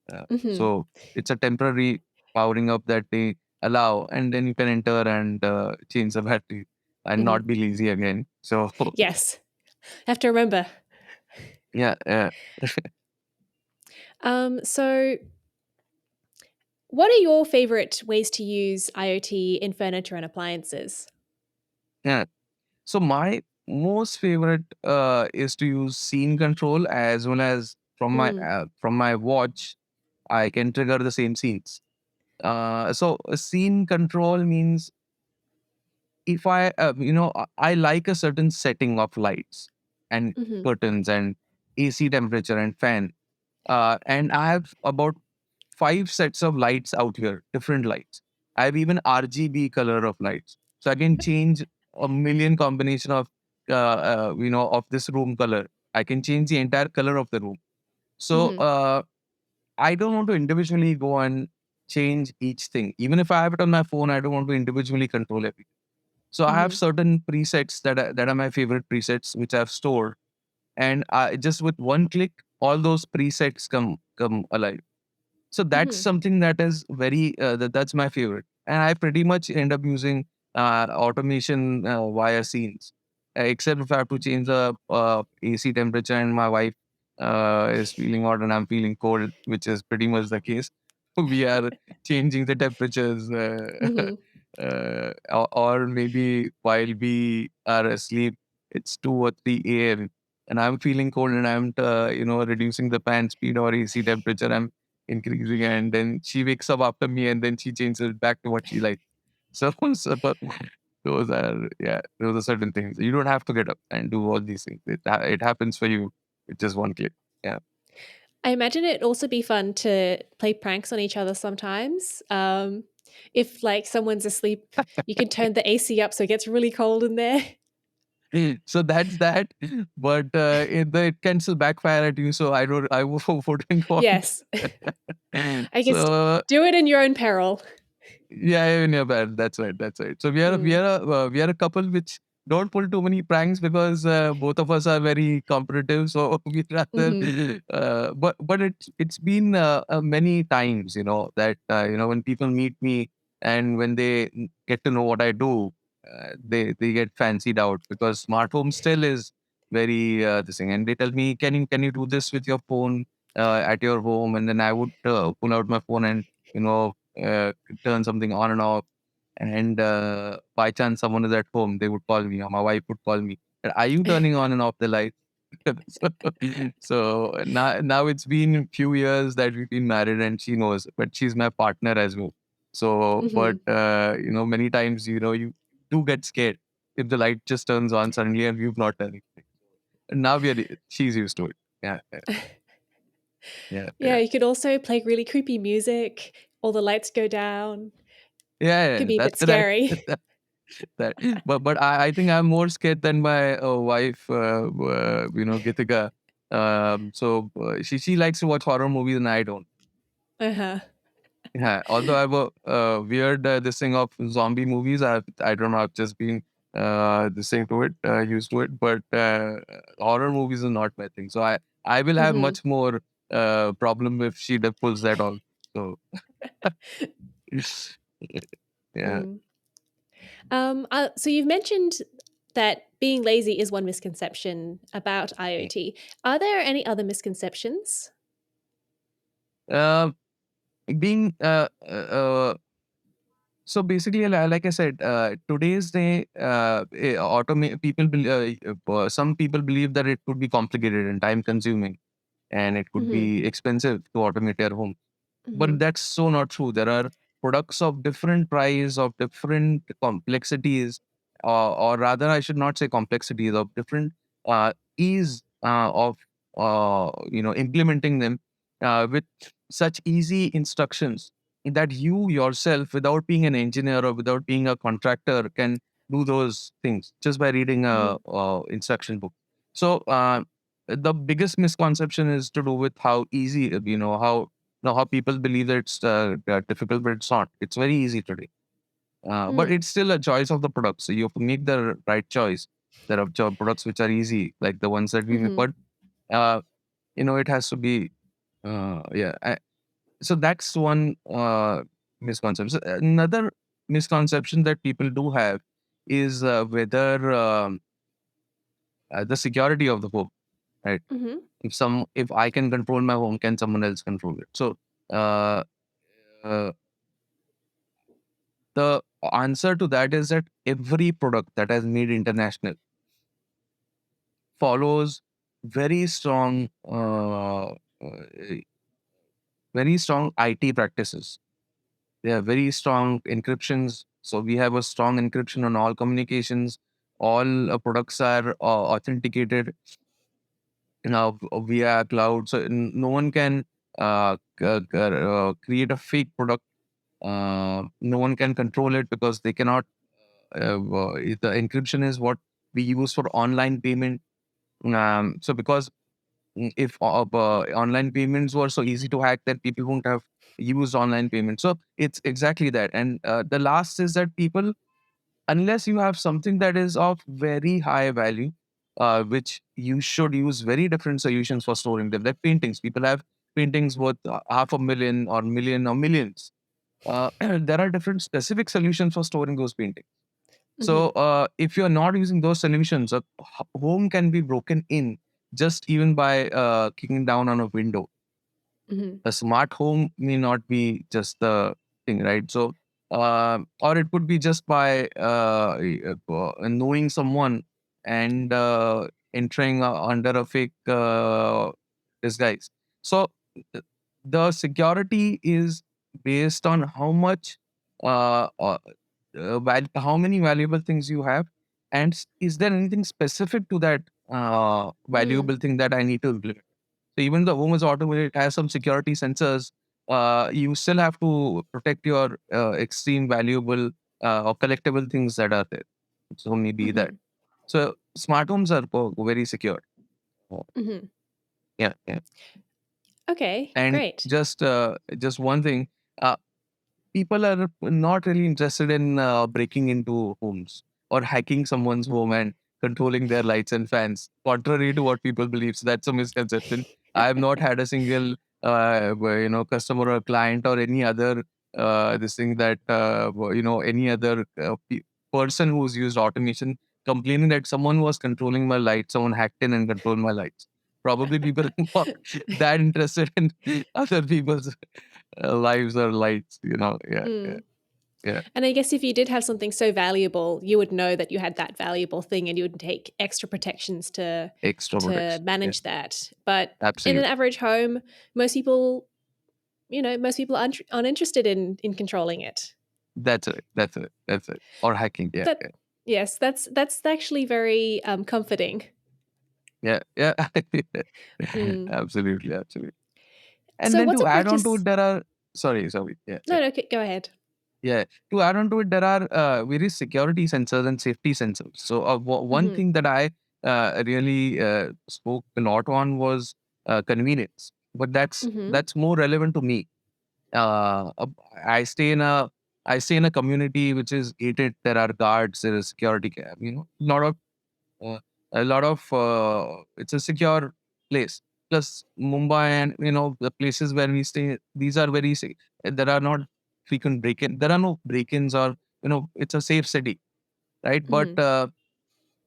Hmm. So it's a temporary powering up that they allow, and then you can enter and change the battery and Hmm. not be lazy again. So Yes. Have to remember. yeah, yeah. So what are your favorite ways to use IoT in furniture and appliances? Yeah. So my most favorite is to use scene control, as well as Mm. from my watch. I can trigger the same scenes. So a scene control means, if I like a certain setting of lights and Hmm. curtains and AC temperature and fan, and I have about 5 sets of lights out here, different lights. I have even RGB color of lights, so I can change a million combination of of this room color. I can change the entire color of the room. So Hmm. I don't want to individually go and change each thing. Even if I have it on my phone, I don't want to individually control everything. So I have Hmm. certain presets that are my favorite presets, which I've stored, and just with one click, all those presets come alive. So that's Hmm. something that is that's my favorite, and I pretty much end up using automation via scenes, except if I have to change the AC temperature and my wife is feeling hot and I'm feeling cold, which is pretty much the case. We are changing the temperatures, Hmm. or maybe while we are asleep, it's 2 or 3 a.m. and I'm feeling cold and I'm reducing the fan speed or AC temperature. I'm increasing, and then she wakes up after me, and then she changes it back to what she likes. So, but those are certain things. You don't have to get up and do all these things. It happens for you with just one click. Yeah. I imagine it'd also be fun to play pranks on each other sometimes. If like someone's asleep, you can turn the AC up so it gets really cold in there. So that's that, but it can still backfire at you. So I wouldn't want. Yes. I guess So do it in your own peril. yeah, even your bad. That's right. That's right. So Mm. we are a couple which don't pull too many pranks, because both of us are very competitive. So we rather, Hmm. but it's been many times, that when people meet me and when they get to know what I do, they get fancied out, because smart home still is very this thing, and they tell me, can you do this with your phone at your home, and then I would pull out my phone and you know. Turn something on and off. And by chance, someone is at home, they would call me, or my wife would call me. Are you turning on and off the light? so, so now it's been a few years that we've been married, and she knows, but she's my partner as well. So, but Hmm. many times, you do get scared if the light just turns on suddenly and we've not done anything. And now she's used to it. Yeah, yeah, Yeah, yeah. you could also play really creepy music. All the lights go down. Yeah, Could yeah, be a bit scary. that. But I think I'm more scared than my wife, Gitika. So she likes to watch horror movies and I don't. Uh-huh. Yeah, although I have a weird this thing of zombie movies. I don't know. I've just been this thing to it, used to it. But horror movies is not my thing. So I will have Hmm. much more problem if she pulls that on. So yeah. Mm. So you've mentioned that being lazy is one misconception about IoT. Are there any other misconceptions? Uh, being So basically, like I said, today's day, some people believe that it could be complicated and time consuming, and it could Mm-hmm. be expensive to automate your home. Mm-hmm. But that's so not true. There are products of different price, of different complexities, or rather, I should not say complexities, of different ease of implementing them with such easy instructions that you yourself, without being an engineer or without being a contractor, can do those things just by reading Mm-hmm. a instruction book. So the biggest misconception is to do with how easy, how people believe that it's difficult, but it's not. It's very easy today. But Mm. it's still a choice of the product. So you have to make the right choice. There are products which are easy, like the ones that we make, Mm-hmm. but uh, it has to be, yeah. So that's one misconception. So another misconception that people do have is whether the security of the home, right? Mm-hmm. If I can control my home, can someone else control it? So uh, uh, the answer to that is that every product that has made international follows very strong, very strong IT practices. They have very strong encryptions. So we have a strong encryption on all communications. All products are authenticated now via cloud. So no one can create a fake product. No one can control it because they cannot. The encryption is what we use for online payment. So because if online payments were so easy to hack, that people won't have used online payments. So it's exactly that. And the last is that people, unless you have something that is of very high value, which you should use very different solutions for storing them. Like paintings, people have paintings worth half a million or million or millions. There are different specific solutions for storing those paintings. So Mm-hmm. if you're not using those solutions, a home can be broken in just even by kicking down on a window. Mm-hmm. A smart home may not be just the thing, right? So, or it could be just by knowing someone and entering under a fake disguise. So, th- the security is based on how much, how many valuable things you have, and is there anything specific to that Mm. valuable thing that I need to implement? So even the home is automated, it has some security sensors. You still have to protect your extreme valuable or collectible things that are there. So maybe that. Mm-hmm. So smart homes are very secure. Oh, Mm-hmm. yeah, yeah. Okay, And great. just one thing. Uh, People are not really interested in breaking into homes or hacking someone's home and controlling their lights and fans, contrary to what people believe. So that's a misconception. I have not had a single, customer or client or any other this thing that any other person who's used automation complaining that someone was controlling my lights, someone hacked in and controlled my lights. Probably people are not that interested in other people's lives or lights, Yeah, yeah, Mm. yeah. And I guess if you did have something so valuable, you would know that you had that valuable thing and you would take extra protections Extra to protection. Yeah, manage that. But in an absolutely. average home, most people, most people aren't uninterested in controlling it. That's it. That's it. That's it. Or hacking. Yeah, That yeah, yes, that's actually very comforting. yeah, yeah. Mm. Absolutely, absolutely. And So then what's to a add on to practice? it, there are sorry. Yeah, No, yeah. no, go ahead. Yeah. To add on to it, there are various security sensors and safety sensors. So one Mm-hmm. thing that I really spoke a lot on was convenience, but Mm-hmm. that's more relevant to me. uh, uh, I stay in a community which is gated. There are guards. There is security cam. Uh, a lot of it's a secure place. Plus Mumbai and the places where we stay. These are very safe. There are not frequent break-in. There are no break-ins or it's a safe city, right? But Mm-hmm.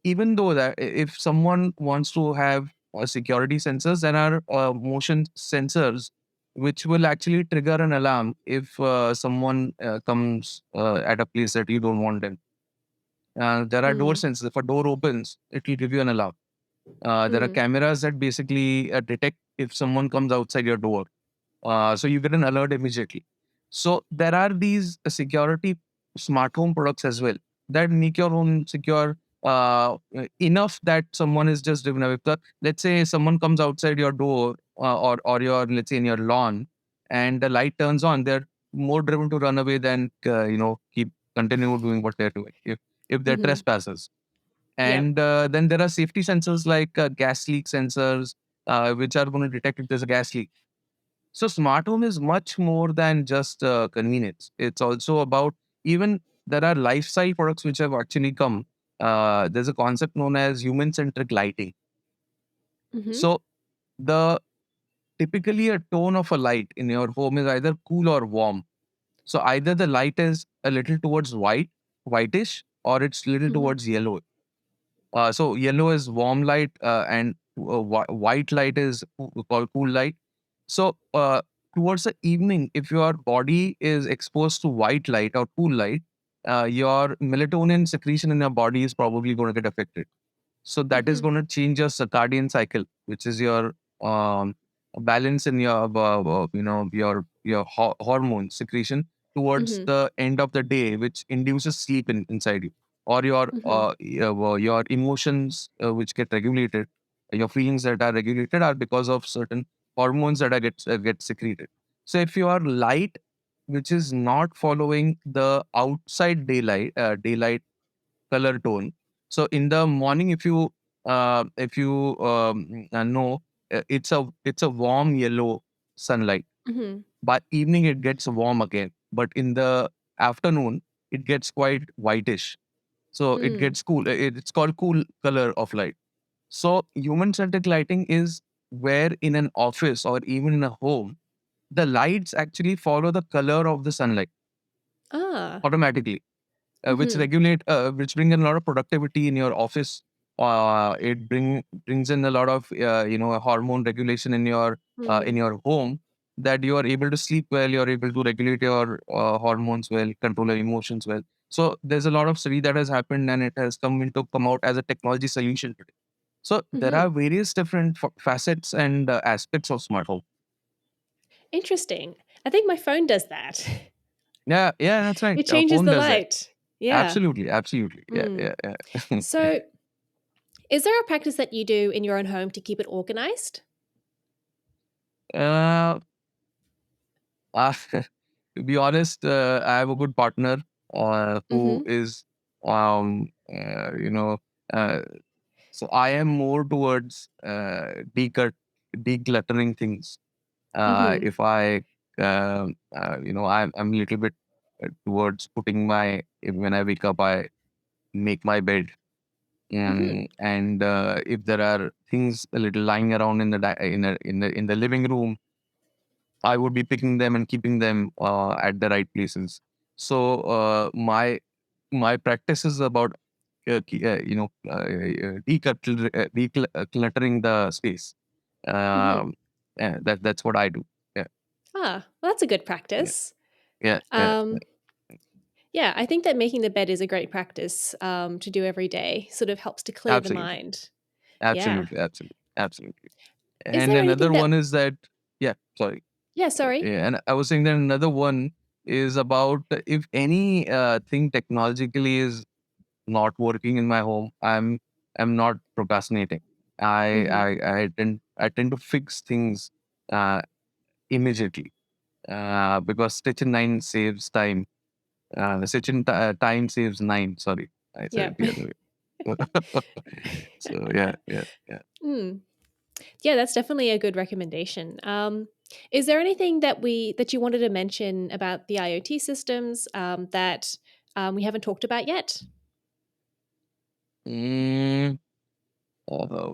even though that if someone wants to have security sensors, there are motion sensors which will actually trigger an alarm if someone comes at a place that you don't want them. There are door Mm. sensors. If a door opens, it will give you an alarm. There are Mm. cameras that basically detect if someone comes outside your door. So you get an alert immediately. So there are these security smart home products as well that make your home secure enough that someone is just driven away. Let's say someone comes outside your door or your, let's say, in your lawn, and the light turns on, they're more driven to run away than keep continue doing what they're doing if they're Mm-hmm. trespassers. Yep. And then there are safety sensors like gas leak sensors, which are going to detect if there's a gas leak. So smart home is much more than just convenience. It's also about, even there are lifestyle products which have actually come. There's a concept known as human-centric lighting. Mm-hmm. So the typically a tone of a light in your home is either cool or warm. So either the light is a little towards whitish, or it's little Mm-hmm. towards yellow. So yellow is warm light, and white light is called cool light. So towards the evening, if your body is exposed to white light or cool light, your melatonin secretion in your body is probably going to get affected. So that is Mm-hmm. going to change your circadian cycle, which is your balance in your hormone secretion towards Mm-hmm. the end of the day, which induces sleep inside you, or Mm-hmm. your emotions which get regulated, your feelings that are regulated are because of certain hormones that are get secreted. So if you are light, which is not following the outside daylight color tone. So in the morning, if you know, it's a warm yellow sunlight. Mm-hmm. By evening, it gets warm again, but in the afternoon, it gets quite whitish. So it Mm. gets cool. It's called cool color of light. So human-centric lighting is where in an office or even in a home, the lights actually follow the color of the sunlight Ah. automatically, Mm-hmm. which bring in a lot of productivity in your office. It brings in a lot of hormone regulation in Mm. your home, that you are able to sleep well, you're able to regulate your hormones well, control your emotions well. So there's a lot of study that has happened, and it has come out as a technology solution today. So there Mm-hmm. are various different facets and aspects of smart home. Interesting. I think my phone does that. Yeah, yeah, that's right. It Our changes phone the does that. light. Yeah. Absolutely, absolutely. Yeah, Mm. yeah, yeah. So, is there a practice that you do in your own home to keep it organized? uh, Uh, to be honest, I have a good partner who Mm-hmm. is, um, uh, you know, uh, so I am more towards decluttering things. Mm-hmm. If I, I'm a little bit towards putting when I wake up, I make my bed. Mm-hmm. And if there are things a little lying around in the in the living room, I would be picking them and keeping them at the right places. So my practice is about decluttering the space. Mm-hmm. Um, yeah, that's what I do. Yeah, Ah, well, that's a good yeah, practice. yeah, yeah. Um, yeah, I think that making the bed is a great practice to do every day. Sort of helps to clear the Absolutely, mind. Yeah. absolutely, absolutely, absolutely. Is And there anything another that? one is that, yeah, sorry. Yeah. Sorry. Yeah, and I was saying that another one is about, if any thing technologically is not working in my home, I'm not procrastinating. Mm-hmm. I tend to fix things uh, immediately, because stitch in nine saves time. Stitch in time saves nine. Sorry, I said it Yep. the other way. So yeah, yeah, yeah. Mm. Yeah, that's definitely a good recommendation. Is there anything that you wanted to mention about the IoT systems that we haven't talked about yet? Mm, uh,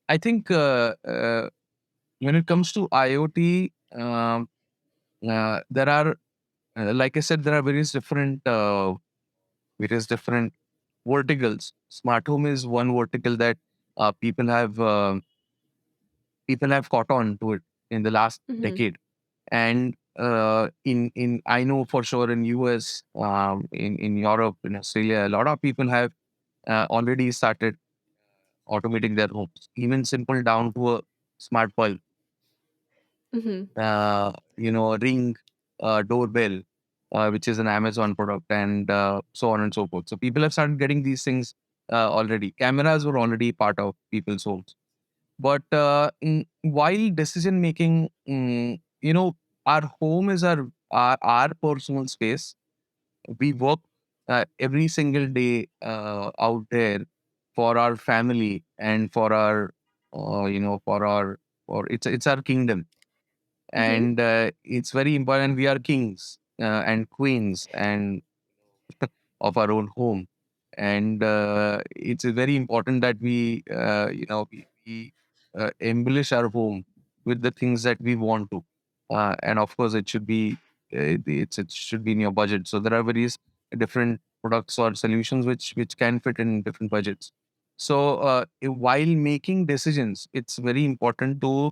I think when it comes to IoT, there are, like I said, there are various different verticals. Smart home is one vertical that uh, people have uh, people have caught on to it in the last Hmm. decade. And in I know for sure in US, in Europe, in Australia, a lot of people have already started automating their homes, even simple down to a smart bulb, Mm-hmm. Ring, doorbell, which is an Amazon product, and so on and so forth. So people have started getting these things already. Cameras were already part of people's homes. But while decision making, our home is our personal space. We work every single day out there for our family and for our, for it's our kingdom, Mm-hmm. and it's very important. We are kings and queens and of our own home, and it's very important that we embellish our home with the things that we want to, and of course it should be it should be in your budget. So there are various different products or solutions which can fit in different budgets. So while making decisions, it's very important to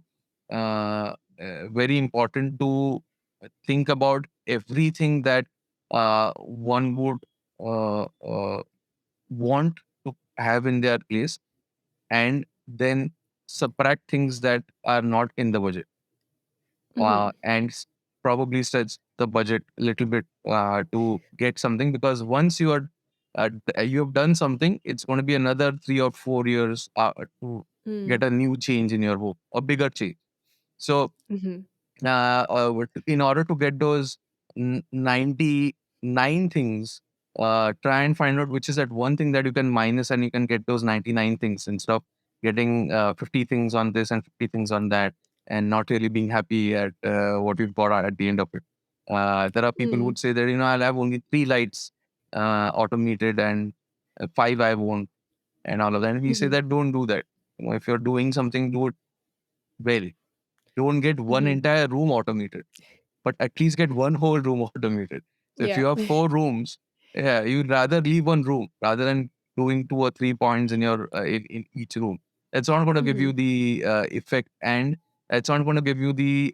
think about everything that one would uh, uh, want to have in their place, and then subtract things that are not in the budget, Mm-hmm. and probably stretch the budget a little bit to get something, because once you have done something, it's going to be another 3 or 4 years to get a new change in your home, a bigger change. So Mm-hmm. in order to get those 99 things, try and find out which is that one thing that you can minus, and you can get those 99 things instead of getting 50 things on this and 50 things on that, and not really being happy at what you've got at the end of it. There are people who Mm-hmm. would say that, I'll have only three lights automated, and five I won't, and all of that. And we say Mm-hmm. that don't do that. If you're doing something, do it well. Don't get one Mm-hmm. entire room automated, but at least get one whole room automated. So if Yeah. you have four rooms, yeah, you'd rather leave one room rather than doing 2 or 3 points in your in each room. That's not going to give Mm-hmm. you the effect, and it's not going to give you the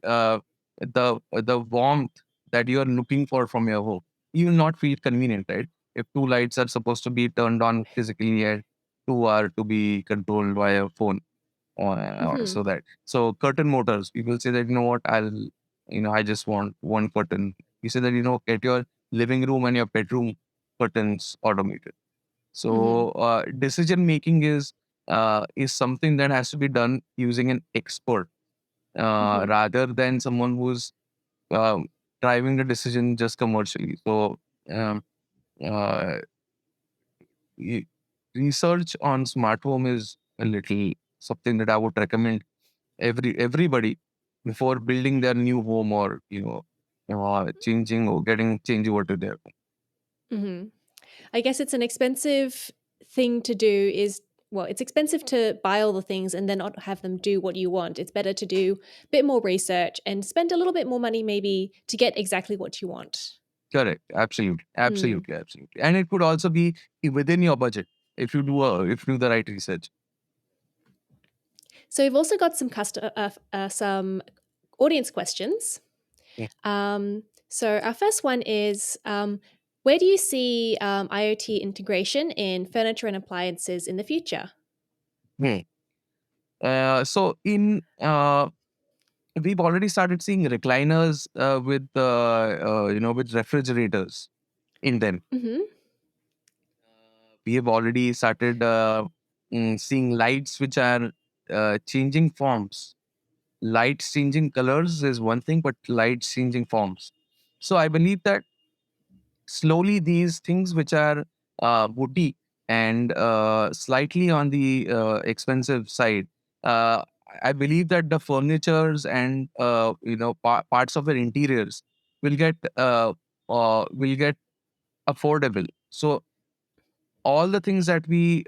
warmth that you are looking for from your home. You will not feel convenient, right? If two lights are supposed to be turned on physically and two are to be controlled by a phone, or Mm-hmm. so curtain motors, people say that, what, I just want one curtain. You say that, get your living room and your bedroom curtains automated. Mm-hmm. So decision making is something that has to be done using an expert, Mm-hmm. rather than someone who's um, driving the decision just commercially. So um, uh, y- research on smart home is a little something that I would recommend everybody before building their new home, or changing or getting change over to their home. Mm-hmm. I guess it's an expensive thing to do is well, it's expensive to buy all the things and then not have them do what you want. It's better to do a bit more research and spend a little bit more money maybe to get exactly what you want. Correct. Absolutely. Mm. Absolutely. Absolutely. And it could also be within your budget if you do the right research. So we've also got some audience questions. Mm. So our first one is where do you see IoT integration in furniture and appliances in the future? Hmm. So in we've already started seeing recliners with refrigerators in them. Mm-hmm. We have already started seeing lights which are changing forms. Lights changing colors is one thing, but lights changing forms. So I believe that slowly these things which are boutique and slightly on the expensive side, uh, I believe that the furnitures and parts of the interiors will get affordable. So all the things that we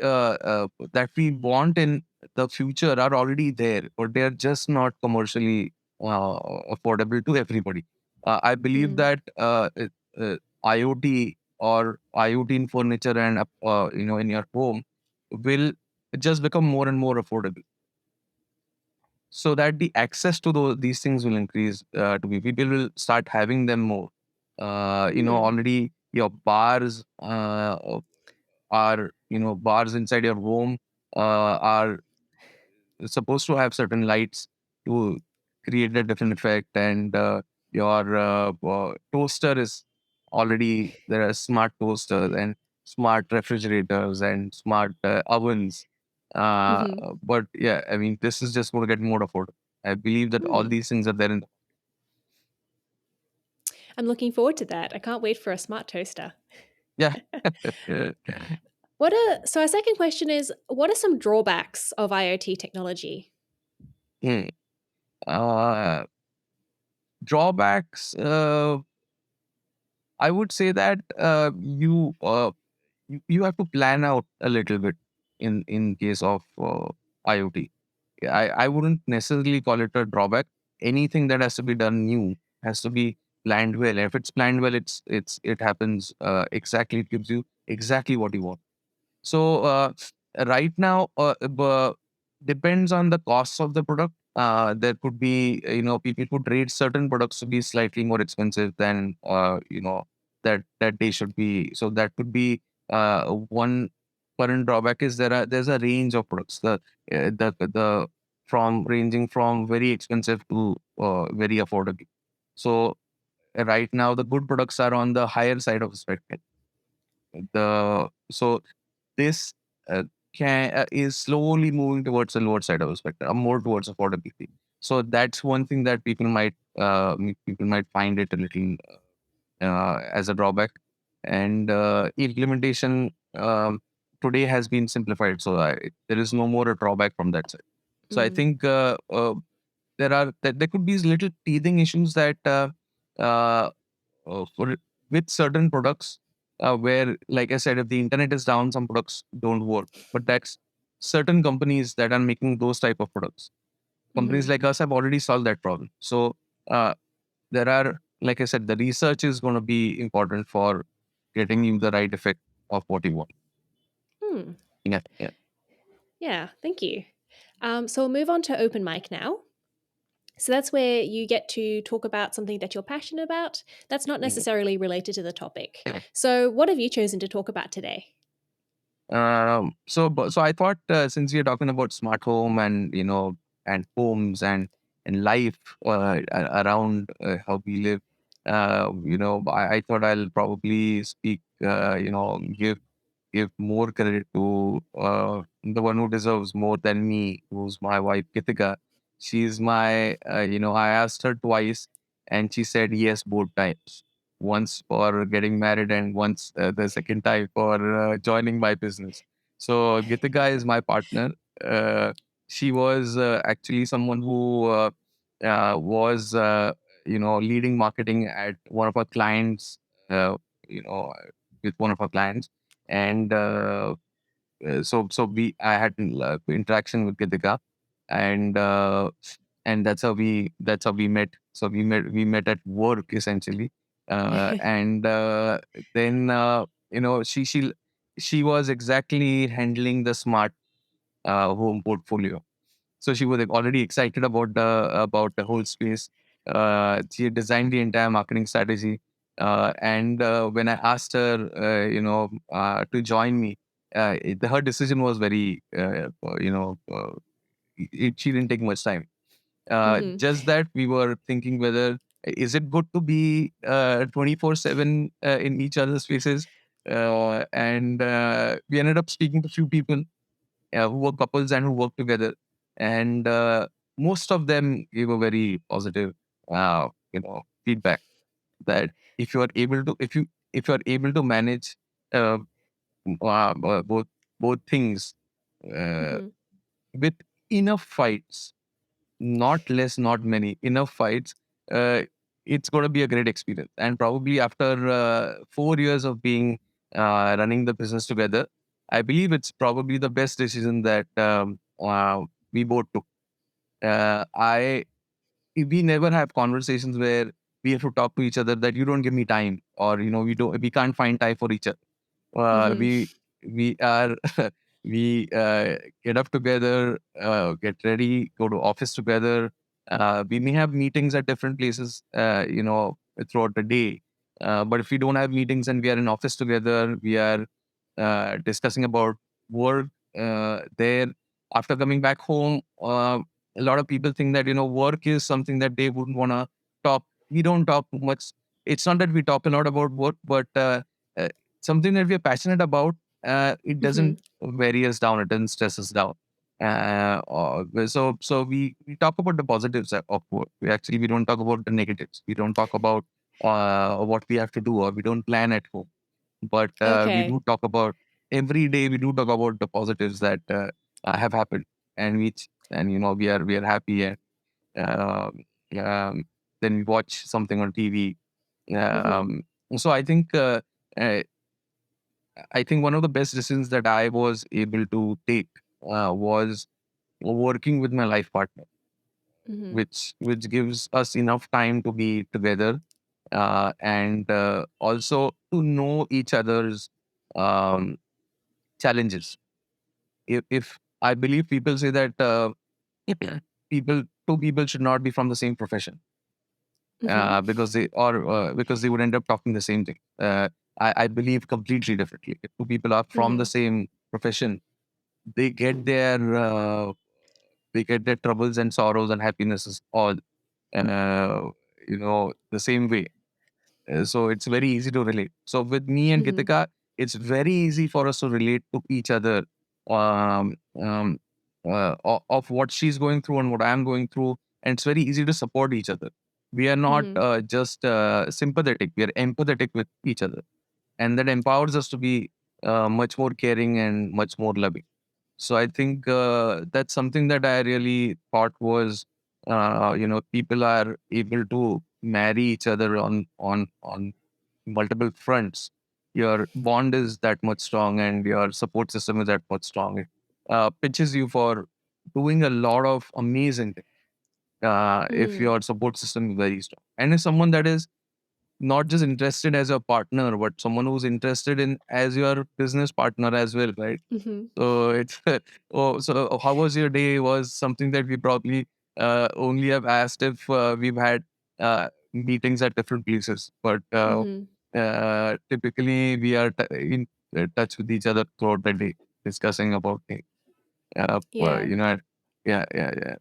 want in the future are already there, but they are just not commercially affordable to everybody. I believe Mm. that IoT or IoT in furniture and in your home will just become more and more affordable. so that the access to these things will increase. To be People will start having them more. Hmm. Already your bars are bars inside your home are supposed to have certain lights to create a different effect, and your toaster is already there are smart toasters and smart refrigerators and smart ovens. uh, Hmm. but yeah, I mean, this is just going to get more affordable. I believe that all Hmm. these things are there in I'm looking forward to that. I can't wait for a smart toaster. yeah. So our second question is, what are some drawbacks of IoT technology? Hmm. uh, Drawbacks, I would say that you have to plan out a little bit in case of IoT. I wouldn't necessarily call it a drawback. Anything that has to be done new has to be planned well. If it's planned well, it happens exactly. It gives you exactly what you want. So right now, depends on the cost of the product. There could be, people could rate certain products to be slightly more expensive than that they should be. So that could be one current drawback. Is there's a range of products. The from ranging from very expensive to very affordable. So right now the good products are on the higher side of the spectrum. The so this can is slowly moving towards the lower side of the spectrum, more towards affordability. So that's one thing that people might find it a little as a drawback. And implementation today has been simplified, so there is no more a drawback from that side. So I Mm. think there could be little teething issues that uh, for with certain products where, like I said, if the internet is down, some products don't work. But that's certain companies that are making those type of products. Companies Hmm. like us have already solved that problem. So uh, there are, like I said, the research is going to be important for getting you the right effect of what you want. Hmm. Yeah, yeah. Yeah, thank you. So we'll move on to open mic now. So that's where you get to talk about something that you're passionate about that's not Mm. necessarily related to the topic. So, what have you chosen to talk about today? So I thought, since we are talking about smart home and and homes and life around how we live, I thought I'll probably speak, give more credit to the one who deserves more than me, who's my wife, Kitika. She's I asked her twice and she said yes both times. Once for getting married and once the second time for joining my business. So Gitika is my partner. Uh, she was actually someone who was, leading marketing at one of our clients, uh, you know, with one of our clients and so we I had interaction with Gitika, and that's how we met. So we met at work essentially, and then she was exactly handling the smart home portfolio. So she was like, already excited about the whole space. She had designed the entire marketing strategy. And when I asked her, to join me, her decision was very, she didn't take much time. Hmm. Just that we were thinking whether is it good to be 24/7 in each other's faces, and we ended up speaking to few people who were couples and who worked together. And most of them gave a very positive, feedback that if you are able to manage uh, both things uh, Hmm. with enough fights, not less, not many, enough fights, uh, it's going to be a great experience. And probably after 4 years of being running the business together, I believe it's probably the best decision that we both took. I We never have conversations where we have to talk to each other that you don't give me time, or we can't find time for each other. Hmm. We are. We get up together, get ready, go to office together. We may have meetings at different places, throughout the day. But if we don't have meetings and we are in office together, we are discussing about work there. After coming back home, a lot of people think that work is something that they wouldn't want to talk. We don't talk much. It's not that we talk a lot about work, but uh, something that we are passionate about. It Mm-hmm. doesn't weigh us down. It doesn't stress us down. So we talk about the positives of work. We don't talk about the negatives. We don't talk about what we have to do, or we don't plan at home. But we Okay. do talk about every day. We do talk about the positives that have happened, and we are happy, and um, um, then we watch something on TV. Mm-hmm. Um, so uh, I think one of the best decisions that I was able to take was working with my life partner, Mm-hmm. which gives us enough time to be together, and also to know each other's um, challenges. If I believe people say that people two people should not be from the same profession, Mm-hmm. because they would end up talking the same thing. I believe completely differently. If two people are from the Mm-hmm. same profession, they get their troubles and sorrows and happinesses all, and the same way. So it's very easy to relate. So with me and Mm-hmm. Gitika, it's very easy for us to relate to each other, um, um, of what she's going through and what I'm going through, and it's very easy to support each other. We are not Mm-hmm. just sympathetic; we are empathetic with each other, and that empowers us to be much more caring and much more loving. So I think that's something that I really thought was, people are able to marry each other on multiple fronts. Your bond is that much strong, and your support system is that much strong. It pitches you for doing a lot of amazing things if Mm-hmm. your support system is very strong, and if someone that is not just interested as your partner, but someone who's interested in as your business partner as well, right? Mm-hmm. So it's so how was your day was something that we probably only have asked if we've had meetings at different places. But Mm-hmm. typically we are in touch with each other throughout the day, discussing about things. Yeah. Yeah, yeah, yeah.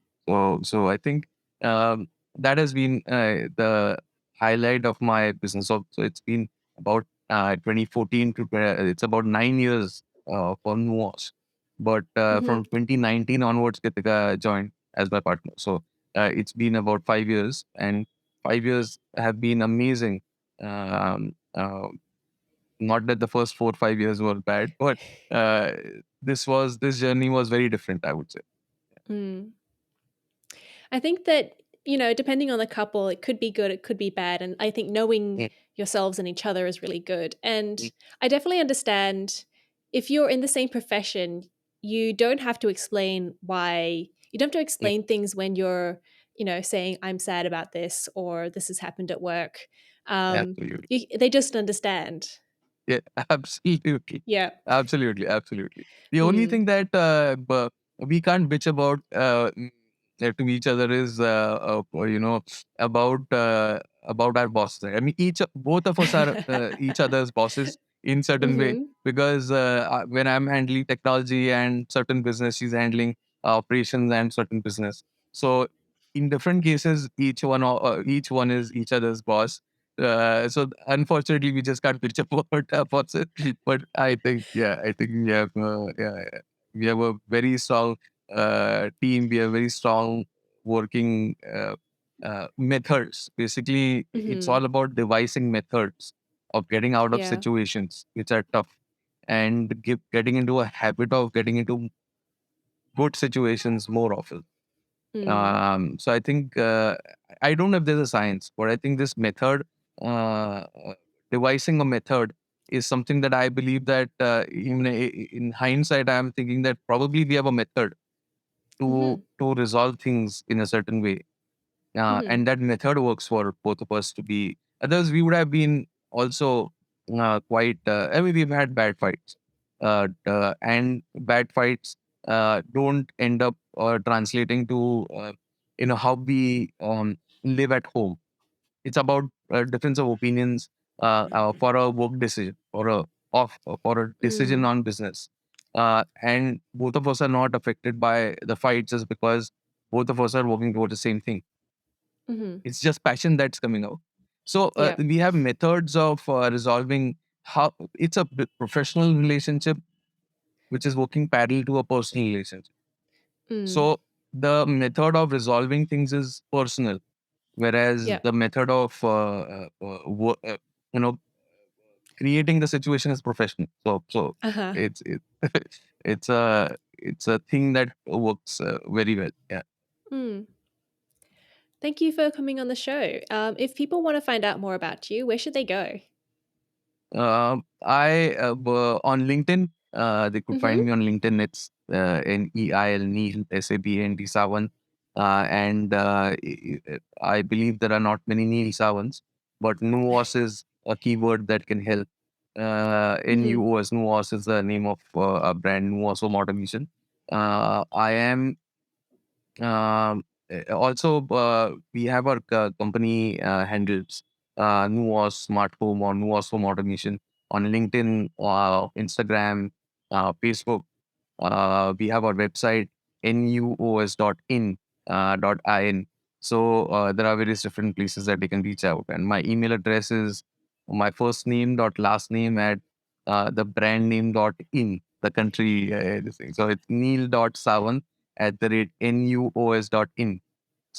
So I think that has been the highlight of my business. So it's been about 2014 to it's about 9 years for NUOS. But Mm-hmm. from 2019 onwards, Kritika joined as my partner. So it's been about 5 years, and 5 years have been amazing. Um, uh, Not that the first 4 or 5 years were bad, but uh, this journey was very different, I would say. Mm. I think that, depending on the couple, it could be good, it could be bad. And I think knowing Mm, yourselves and each other is really good. And mm, I definitely understand if you're in the same profession, you don't have to explain why, you don't have to mm. explain things when you're, saying, I'm sad about this or this has happened at work. Absolutely. They just understand. Yeah, absolutely. Yeah. Absolutely. The only Mm. thing that we can't bitch about to each other is, about our boss. I mean, both of us are each other's bosses in certain way, Mm-hmm. because when I'm handling technology and certain business, she's handling operations and certain business. So in different cases, each one is each other's boss. So unfortunately, we just can't pitch about our bosses. But I think we have a very strong team. We have very strong working methods. Basically, it's Mm-hmm. all about devising methods of getting out of Yeah. situations which are tough, and getting into a habit of getting into good situations more often. Mm. So I think I don't know if there's a science, but I think this method, devising a method, is something that I believe that in hindsight, I'm thinking that probably we have a method Mm-hmm. to resolve things in a certain way, Mm-hmm. and that method works for both of us to be. Others, we would have been also quite. I mean, we've had bad fights, and bad fights don't end up translating to how we live at home. It's about difference of opinions for a work decision, for a decision Mm. on business, and both of us are not affected by the fight just because both of us are working towards the same thing. Mm-hmm. It's just passion that's coming out. So Yeah. we have methods of resolving how it's a professional relationship which is working parallel to a personal relationship. Mm. So the method of resolving things is personal, whereas Yeah. the method of you know creating the situation is professional. So Uh-huh. it's it's a thing that works very well. Yeah. Mm. Thank you for coming on the show. If people want to find out more about you, where should they go? I on LinkedIn. They could Mm-hmm. find me on LinkedIn. It's Neil Neil Savant Savant, and I believe there are not many Neil Savants, but NUOS is a keyword that can help. Mm-hmm. NUOS is the name of a brand, NUOS Home Automation. I am also, we have our company handles NUOS Smart Home or NUOS Home Automation on LinkedIn, Instagram, Facebook. We have our website nuos.in .in. So there are various different places that they can reach out. And my email address is my first name dot last name at the brand name dot in the country. This thing. So it's neil.savan@nuos.in.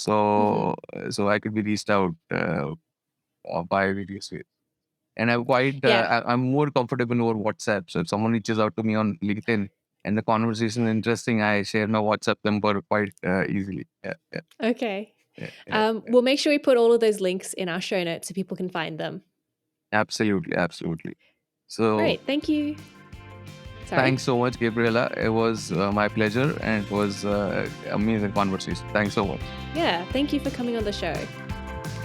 Mm-hmm. So I could be reached out by various ways. And Yeah. I'm more comfortable over WhatsApp. So if someone reaches out to me on LinkedIn and the conversation is interesting, I share my WhatsApp number quite easily. Yeah, yeah, Okay. yeah, yeah. We'll make sure we put all of those links in our show notes so people can find them. Absolutely, absolutely. So Great. Thank you. Sorry? thanks so much, Gabriella. It was my pleasure and it was amazing conversation. Thanks so much. Yeah. Thank you for coming on the show.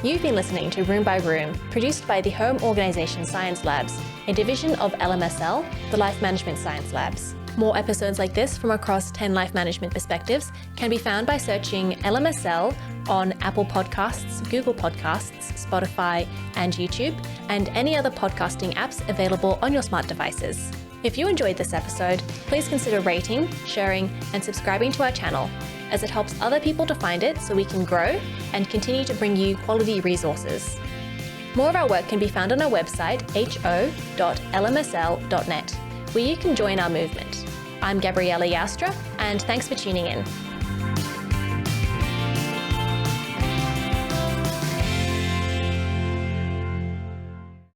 You've been listening to Room by Room, produced by the Home Organisation Science Labs, a division of LMSL, the Life Management Science Labs. More episodes like this from across 10 life management perspectives can be found by searching LMSL on Apple Podcasts, Google Podcasts, Spotify, and YouTube, and any other podcasting apps available on your smart devices. If you enjoyed this episode, please consider rating, sharing, and subscribing to our channel, as it helps other people to find it so we can grow and continue to bring you quality resources. More of our work can be found on our website, ho.lmsl.net, where you can join our movement. I'm Gabriella Joustra, and thanks for tuning in.